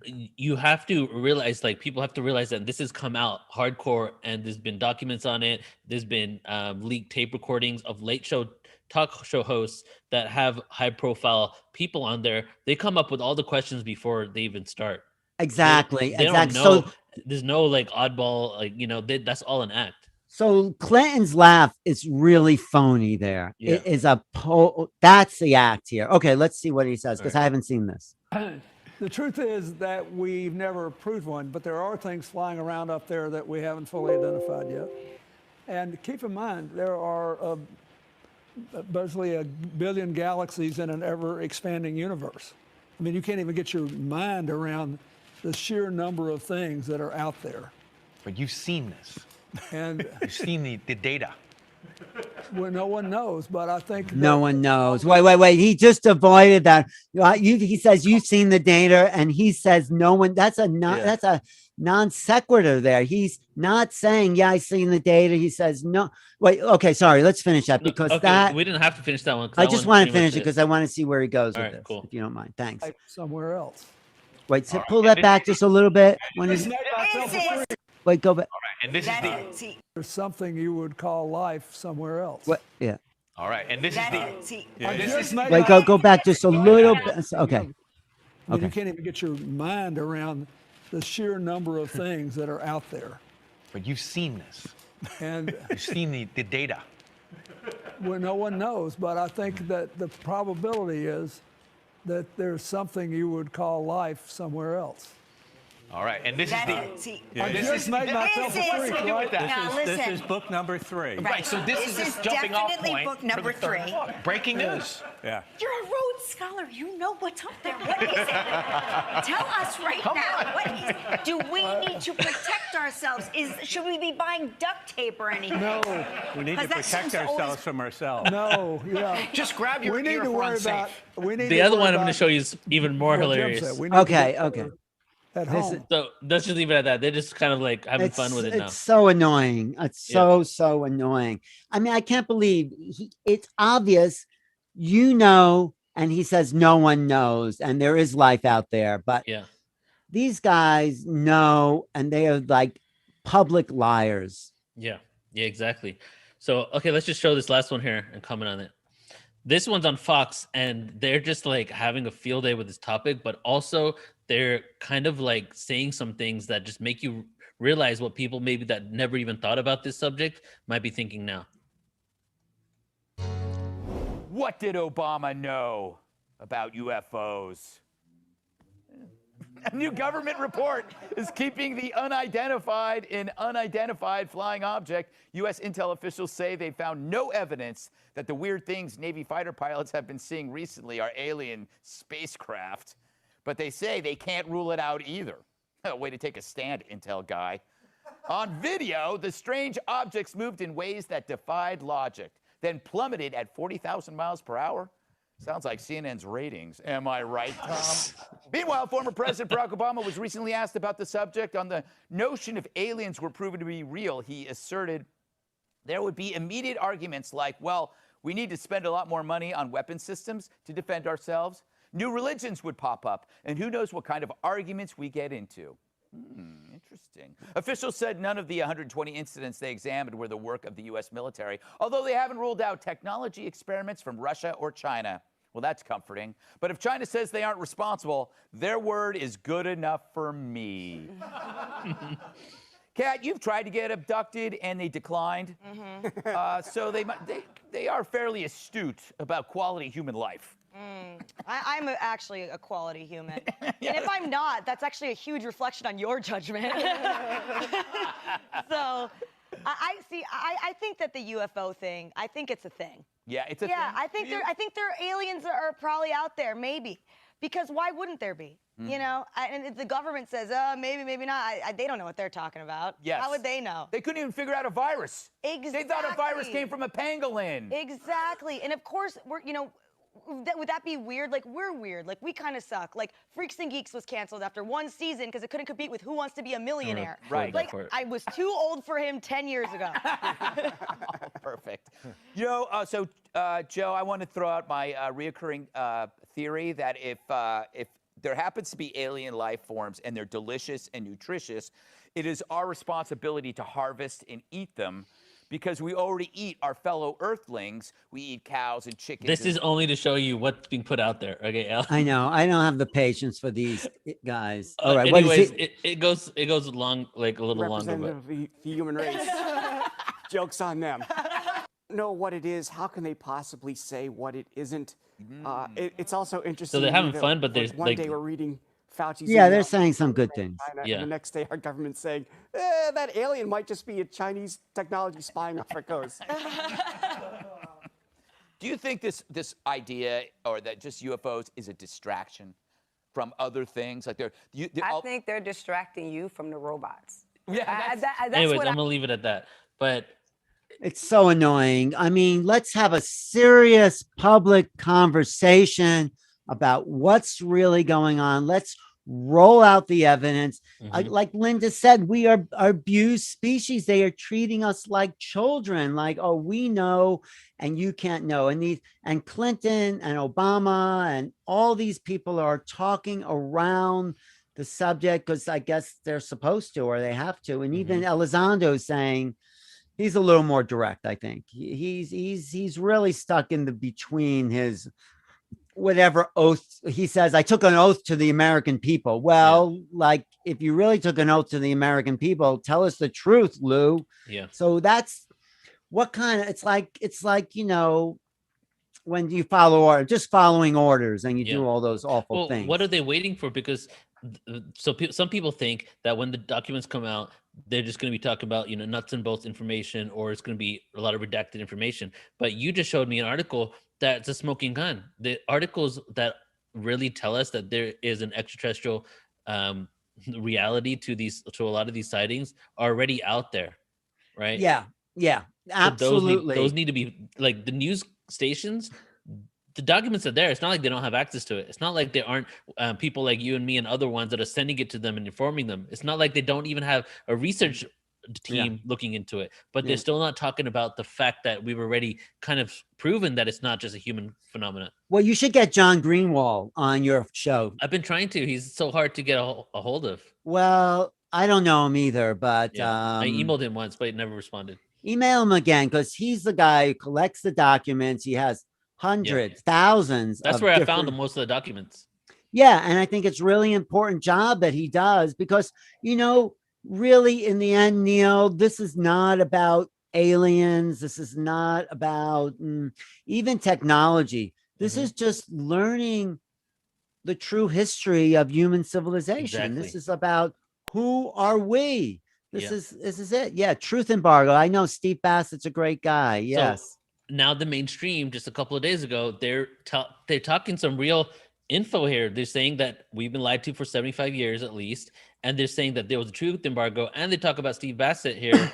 you have to realize, like, people have to realize that this has come out hardcore and there's been documents on it. There's been leaked tape recordings of talk show hosts that have high profile people on there. They come up with all the questions before they even start. Exactly. They don't know. So there's no like oddball, like, you know, that's all an act. So Clinton's laugh is really phony there. Yeah. It is that's the act here. Okay, let's see what he says, because I haven't seen this. The truth is that we've never proved one, but there are things flying around up there that we haven't fully identified yet. And keep in mind, there are basically 1 billion galaxies in an ever-expanding universe. I mean, you can't even get your mind around the sheer number of things that are out there. But you've seen this. And you've seen the data. Well, no one knows, but I think no one knows. Wait. He just avoided that. He says you've seen the data, and he says no one. That's a non sequitur there. He's not saying I've seen the data. He says no. Wait. Okay, sorry. Let's finish that because we didn't have to finish that one. I just want to finish it because I want to see where he goes with this. Cool. If you don't mind, thanks. Somewhere else. Wait, pull that back just a little bit. Wait, go back. All right, and this is there's something you would call life somewhere else. What? Yeah. All right, and this is Wait, go back just a little bit. Okay. You can't even get your mind around the sheer number of things that are out there. But you've seen this. And you've seen the data. Well, no one knows, but I think that the probability is that there's something you would call life somewhere else. All right, and this this is made myself a freak, right? This is book number 3. Right, so this is the jumping off point book number 3. Breaking news. Yeah. You're a Rhodes Scholar. You know what's up there. What is it? Tell us right now. What is it? Do we need to protect ourselves? Should we be buying duct tape or anything? No. We need to protect ourselves from ourselves. No, yeah. Just grab your we need to worry about. The other one I'm going to show you is even more hilarious. Okay. At home. So let's just leave it at that. They're just kind of like having fun with it now. It's so annoying. It's so annoying. I mean, I can't believe it's obvious, and he says no one knows, and there is life out there. But these guys know, and they are like public liars. Yeah, exactly. So, okay, let's just show this last one here and comment on it. This one's on Fox, and they're just like having a field day with this topic, but also they're kind of like saying some things that just make you realize what people maybe that never even thought about this subject might be thinking now. What did Obama know about UFOs? A new government report is keeping the unidentified in unidentified flying object. U.S. intel officials say they found no evidence that the weird things Navy fighter pilots have been seeing recently are alien spacecraft, but they say they can't rule it out either. Way to take a stand, intel guy. On video, the strange objects moved in ways that defied logic, then plummeted at 40,000 miles per hour. Sounds like CNN's ratings. Am I right, Tom? Meanwhile, former President Barack Obama was recently asked about the subject. On the notion if aliens were proven to be real, he asserted there would be immediate arguments like, well, we need to spend a lot more money on weapon systems to defend ourselves. New religions would pop up, and who knows what kind of arguments we get into. Interesting. Officials said none of the 120 incidents they examined were the work of the U.S. military, although they haven't ruled out technology experiments from Russia or China. Well, that's comforting. But if China says they aren't responsible, their word is good enough for me. Kat, you've tried to get abducted and they declined. So they are fairly astute about quality human life. I'm actually a quality human. And if I'm not, that's actually a huge reflection on your judgment. So I think that the UFO thing, I think it's a thing. Yeah, it's a thing. Yeah, I think there are aliens that are probably out there, maybe. Because why wouldn't there be? You know, and if the government says, maybe, maybe not, they don't know what they're talking about. Yes. How would they know? They couldn't even figure out a virus. Exactly. They thought a virus came from a pangolin. Exactly. And of course, would that be weird? Like, we're weird. Like, we kind of suck. Like, Freaks and Geeks was canceled after one season because it couldn't compete with Who Wants to Be a Millionaire. Right. Like, I was too old for him 10 years ago. Perfect. Joe, I want to throw out my reoccurring theory that if there happens to be alien life forms and they're delicious and nutritious, it is our responsibility to harvest and eat them. Because we already eat our fellow Earthlings. We eat cows and chickens. This is only to show you what's being put out there. Okay, Al. I know. I don't have the patience for these guys. All right. Anyways, it goes long, like a little longer. Representative of the human race. Joke's on them. Know what it is. How can they possibly say what it isn't? It's also interesting. So they're having fun, but there's one day we're reading Fauci's. Yeah, they're saying some good things. China, and the next day, our government's saying that alien might just be a Chinese technology spying off our coast. Do you think this idea, or that just UFOs, is a distraction from other things? Like I think they're distracting you from the robots. Yeah. Anyways, I'm gonna leave it at that. But it's so annoying. I mean, let's have a serious public conversation about what's really going on. Let's roll out the evidence. Like Linda said, we are abused species. They are treating us like children, like, oh, we know and you can't know. And Clinton and Obama and all these people are talking around the subject because I guess they're supposed to, or they have to. And even Elizondo saying he's a little more direct. I think he's really stuck in the between his whatever oath he says. I took an oath to the American people. Well, like if you really took an oath to the American people, tell us the truth, Lou. Yeah. So that's what kind of, it's like, you know, when you follow or just following orders and you do all those awful things. What are they waiting for? Because some people think that when the documents come out, they're just going to be talking about, you know, nuts and bolts information, or it's going to be a lot of redacted information. But you just showed me an article that's a smoking gun. The articles that really tell us that there is an extraterrestrial reality to a lot of these sightings are already out there, right? Yeah, absolutely. So those need to be, like, the news stations. The documents are there. It's not like they don't have access to it. It's not like there aren't people like you and me and other ones that are sending it to them and informing them. It's not like they don't even have a research team looking into it, but they're still not talking about the fact that we've already kind of proven that it's not just a human phenomenon. Well, you should get John Greenwald on your show. I've been trying to. He's so hard to get a hold of. Well, I don't know him either, but I emailed him once, but he never responded. Email him again, because he's the guy who collects the documents. He has hundreds, thousands That's of where I different. found most of the documents. Yeah, and I think it's really important job that he does, because, really in the end, Neil, this is not about aliens. This is not about even technology. This is just learning the true history of human civilization. This is about who are we. This is it. Yeah, truth embargo. I know Steve Bassett's a great guy. Yes. So now the mainstream, just a couple of days ago, they're talking some real info here. They're saying that we've been lied to for 75 years at least, and they're saying that there was a truth embargo, and they talk about Steve Bassett here,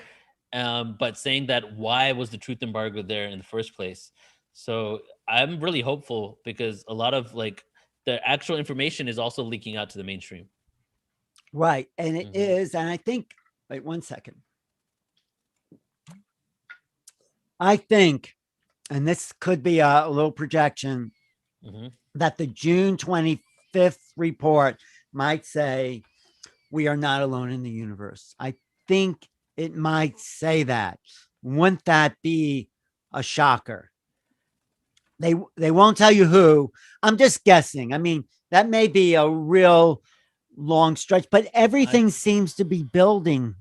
but saying that why was the truth embargo there in the first place? So I'm really hopeful, because a lot of the actual information is also leaking out to the mainstream. Right. And it is. And I think, wait 1 second. I think, and this could be a little projection, that the June 25th report might say, we are not alone in the universe. I think it might say that. Wouldn't that be a shocker? They won't tell you who. I'm just guessing. I mean, that may be a real long stretch, but everything seems to be building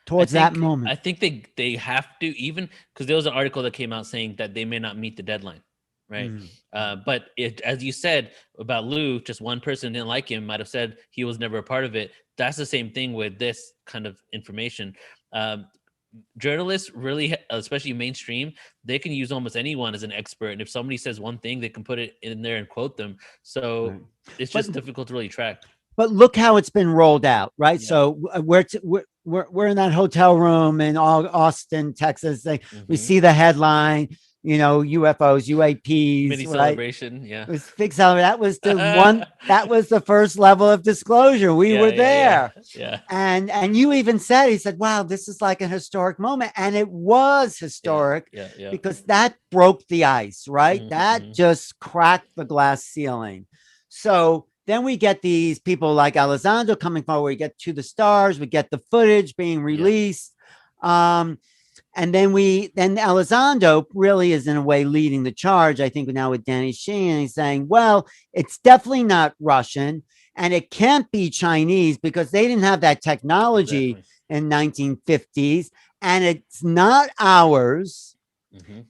towards that moment. I think they have to, even because there was an article that came out saying that they may not meet the deadline, right? But as you said about Lou, just one person didn't like him, might have said he was never a part of it. That's the same thing with this kind of information. Journalists really, especially mainstream, they can use almost anyone as an expert, and if somebody says one thing, they can put it in there and quote them. So it's just difficult to really track. But look how it's been rolled out, right? Yeah. So we're in that hotel room in Austin, Texas. We see the headline, UFOs, UAPs, mini celebration. Right? Yeah, it was big celebration. That was the one. That was the first level of disclosure. We were there. Yeah. And you even said, he said, "Wow, this is like a historic moment," and it was historic. Yeah. Because that broke the ice, right? That just cracked the glass ceiling. So then we get these people like Elizondo coming forward. We get to the stars. We get the footage being released. And then Elizondo really is in a way leading the charge. I think now with Danny Sheehan, he's saying, well, it's definitely not Russian and it can't be Chinese because they didn't have that technology in 1950s. And it's not ours.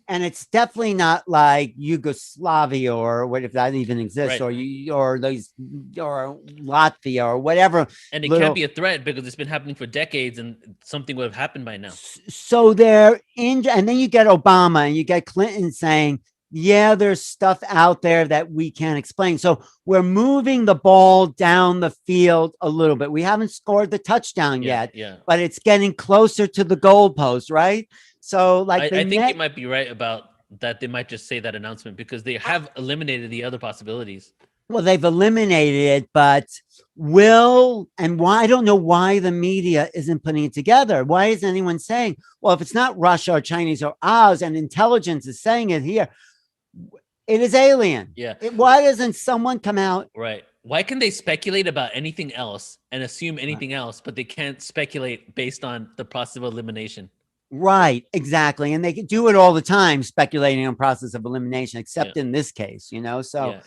And it's definitely not like Yugoslavia or what, if that even exists, or Latvia or whatever. And it can't be a threat because it's been happening for decades, and something would have happened by now. So they're in, and then you get Obama and you get Clinton saying, "Yeah, there's stuff out there that we can't explain." So we're moving the ball down the field a little bit. We haven't scored the touchdown yet, but it's getting closer to the goalpost, right? So I think you might be right about that. They might just say that announcement because they have eliminated the other possibilities. Well, they've eliminated it, but why? I don't know why the media isn't putting it together. Why is anyone saying, well, if it's not Russia or Chinese or ours and intelligence is saying it here, it is alien. Yeah. Why doesn't someone come out? Right. Why can they speculate about anything else and assume anything else, but they can't speculate based on the process of elimination? Right, exactly. And they can do it all the time, speculating on process of elimination, except in this case, so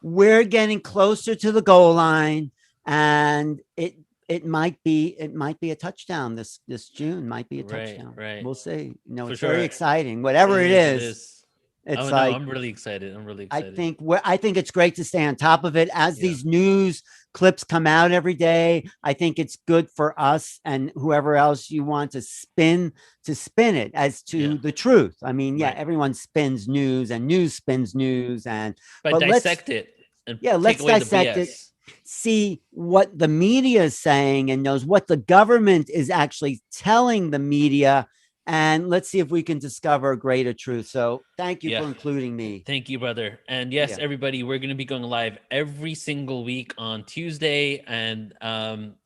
we're getting closer to the goal line, and it might be a touchdown this June, might be a touchdown. Right. We'll see. It's very exciting. Whatever it is. It's I'm really excited. I think it's great to stay on top of it as these news clips come out every day. I think it's good for us and whoever else you want to spin it as to the truth. I mean, everyone spins news and news spins news, but dissect it. And let's dissect it. See what the media is saying and knows what the government is actually telling the media. And let's see if we can discover greater truth. So thank you for including me. Thank you, brother. And yes, everybody, we're going to be going live every single week on Tuesday. And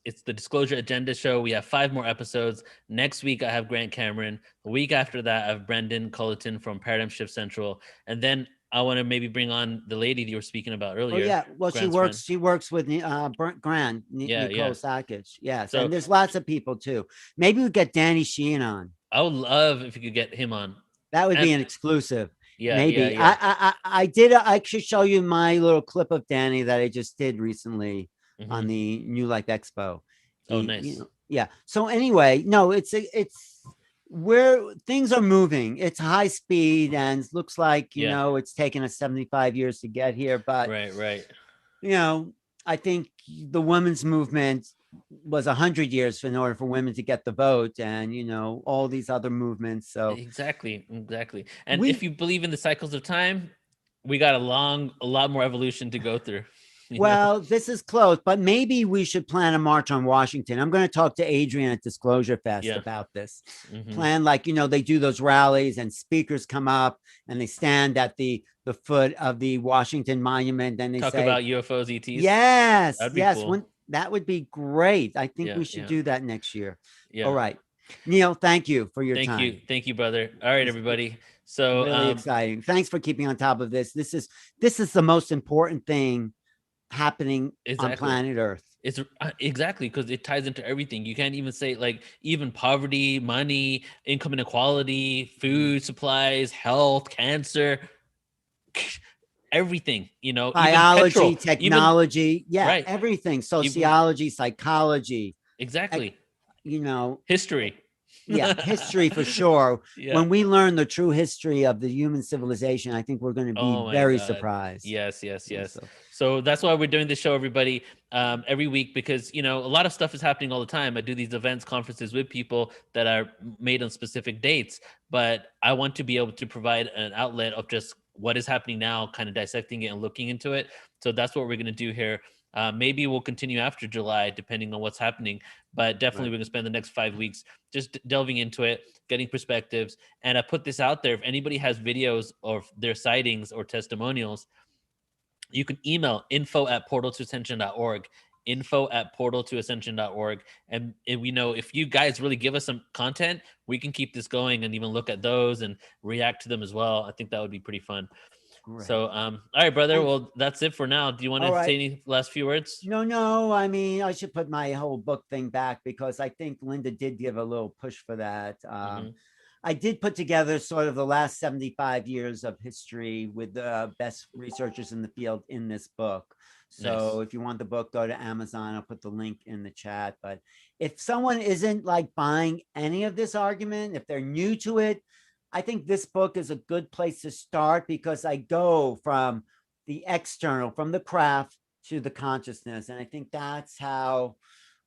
it's the Disclosure Agenda show. We have 5 more episodes. Next week, I have Grant Cameron. The week after that, I have Brendan Culleton from Paradigm Shift Central. And then I want to maybe bring on the lady that you were speaking about earlier. Oh yeah, well Grant's friend. she works with Grant, Yeah, Nicole yeah. Sakic. Yes, So- and there's lots of people too. Maybe we get Danny Sheehan on. I would love if you could get him on. That would be And- an exclusive. Yeah, Maybe yeah, yeah. I did. I should show you my little clip of Danny that I just did recently on Mhm. the New Life Expo. Oh, He- nice. yeah. So anyway, no, it's where things are moving. It's high speed, and it looks like Yeah. it's taken us 75 years to get here. But Right. I think the women's movement was 100 years in order for women to get the vote, and all these other movements. So Exactly. And We- if you believe in the cycles of time, we got a lot more evolution to go through. you know? well, this is close, but maybe we should plan a march on Washington. I'm going to talk to Adrian at Disclosure Fest Yeah. about this. Mhm. Plan like they do those rallies and speakers come up and they stand at the foot of the Washington Monument and they Talk say about UFOs, ETs. yes, That'd be yes, cool. that would be great. I think Yeah, we should yeah. do that next year. Yeah. All right, Neil, thank you for your Thank time. you, brother. All right, everybody. So Really exciting. Thanks for keeping on top of this. This is the most important thing happening on Exactly. planet Earth. It's exactly because it ties into everything. You can't even say like even poverty, money, income inequality, food supplies, health, cancer, everything. Even Biology, petrol, technology, yeah, right. everything. Sociology, psychology, exactly. History. yeah, history for sure. Yeah. When we learn the true history of the human civilization, I think we're going to be Oh my very God. surprised. Yes. So- So that's why we're doing this show, everybody, every week, because a lot of stuff is happening all the time. I do these events, conferences with people that are made on specific dates, but I want to be able to provide an outlet of just what is happening now, kind of dissecting it and looking into it. So that's what we're going to do here. Maybe we'll continue after July, depending on what's happening. But definitely, we're going to spend the next 5 weeks just delving into it, getting perspectives. And I put this out there. If anybody has videos of their sightings or testimonials, you can email info@portaltoascension.org, info@portaltoascension.org. And we know if you guys really give us some content, we can keep this going and even look at those and react to them as well. I think that would be pretty fun. Great. So, all right, brother. Well, that's it for now. Do you want to All right. say any last few words? No. I mean, I should put my whole book thing back because I think Linda did give a little push for that. I did put together sort of the last 75 years of history with the best researchers in the field in this book. So Nice. if you want the book, go to Amazon. I'll put the link in the chat. But if someone isn't like buying any of this argument, if they're new to it, I think this book is a good place to start because I go from the external, from the craft to the consciousness. And I think that's how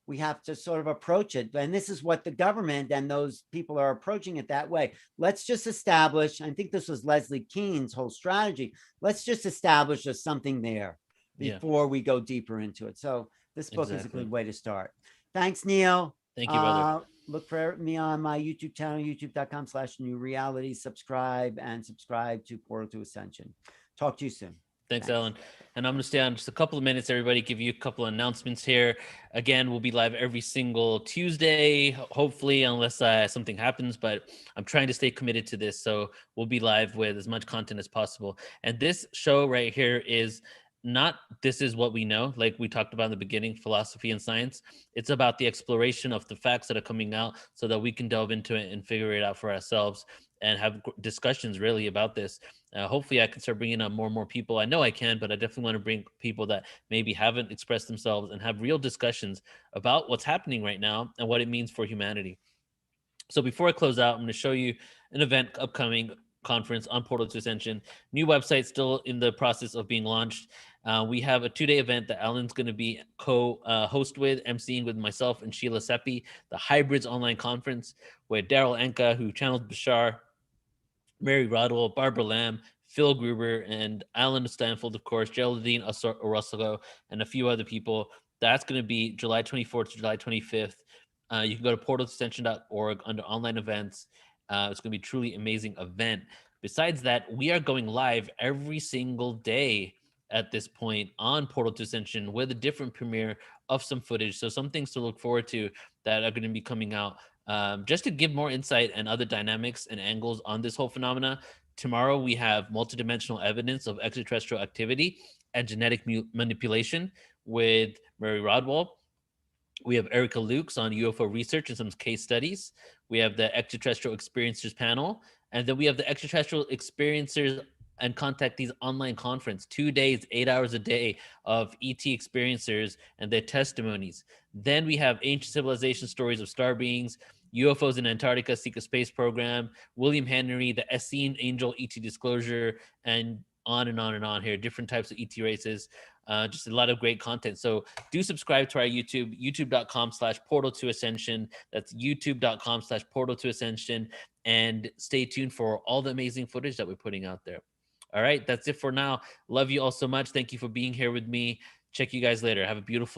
we have to sort of approach it. And this is what the government and those people are approaching it that way. Let's just establish, I think this was Leslie Keene's whole strategy. Let's just establish there's something there before we go deeper into it. So this book is a good way to start. Thanks, Neil. Thank you, brother. Look for me on my YouTube channel, youtube.com/New Reality. Subscribe to Portal to Ascension. Talk to you soon. Thanks, Ellen. And I'm going to stay on just a couple of minutes, everybody, give you a couple of announcements here. Again, we'll be live every single Tuesday, hopefully, unless something happens, but I'm trying to stay committed to this. So we'll be live with as much content as possible. And this show right here is not this is what we know, like we talked about in the beginning, philosophy and science. It's about the exploration of the facts that are coming out so that we can delve into it and figure it out for ourselves and have discussions really about this. Hopefully I can start bringing on more and more people. I know I can, but I definitely want to bring people that maybe haven't expressed themselves and have real discussions about what's happening right now and what it means for humanity. So before I close out, I'm going to show you an event upcoming conference on Portal to Ascension. New website still in the process of being launched. We have a 2-day event that Alan's going to be co-host with, emceeing with myself and Sheila Seppi, the Hybrids Online Conference, where Daryl Anka, who channeled Bashar, Mary Rodwell, Barbara Lamb, Phil Gruber, and Alan Steinfeld, of course, Geraldine Orozco, and a few other people. That's going to be July 24th to July 25th. You can go to portaltoascension.org under online events. It's going to be a truly amazing event. Besides that, we are going live every single day at this point on Portal to Ascension with a different premiere of some footage. So some things to look forward to that are going to be coming out just to give more insight and other dynamics and angles on this whole phenomena. Tomorrow, we have multidimensional evidence of extraterrestrial activity and genetic manipulation with Murray Rodwell. We have Erica Lukes on UFO research and some case studies. We have the extraterrestrial experiencers panel. And then we have the extraterrestrial experiencers and contactees online conference, 2 days, 8 hours a day of ET experiencers and their testimonies. Then we have ancient civilization stories of star beings, UFOs in Antarctica, Secret Space Program, William Henry, the Essene Angel ET disclosure, and on and on and on here, different types of ET races. Just a lot of great content. So do subscribe to our YouTube, youtube.com/portal to ascension. That's youtube.com/portal to ascension. And stay tuned for all the amazing footage that we're putting out there. All right, that's it for now. Love you all so much. Thank you for being here with me. Check you guys later. Have a beautiful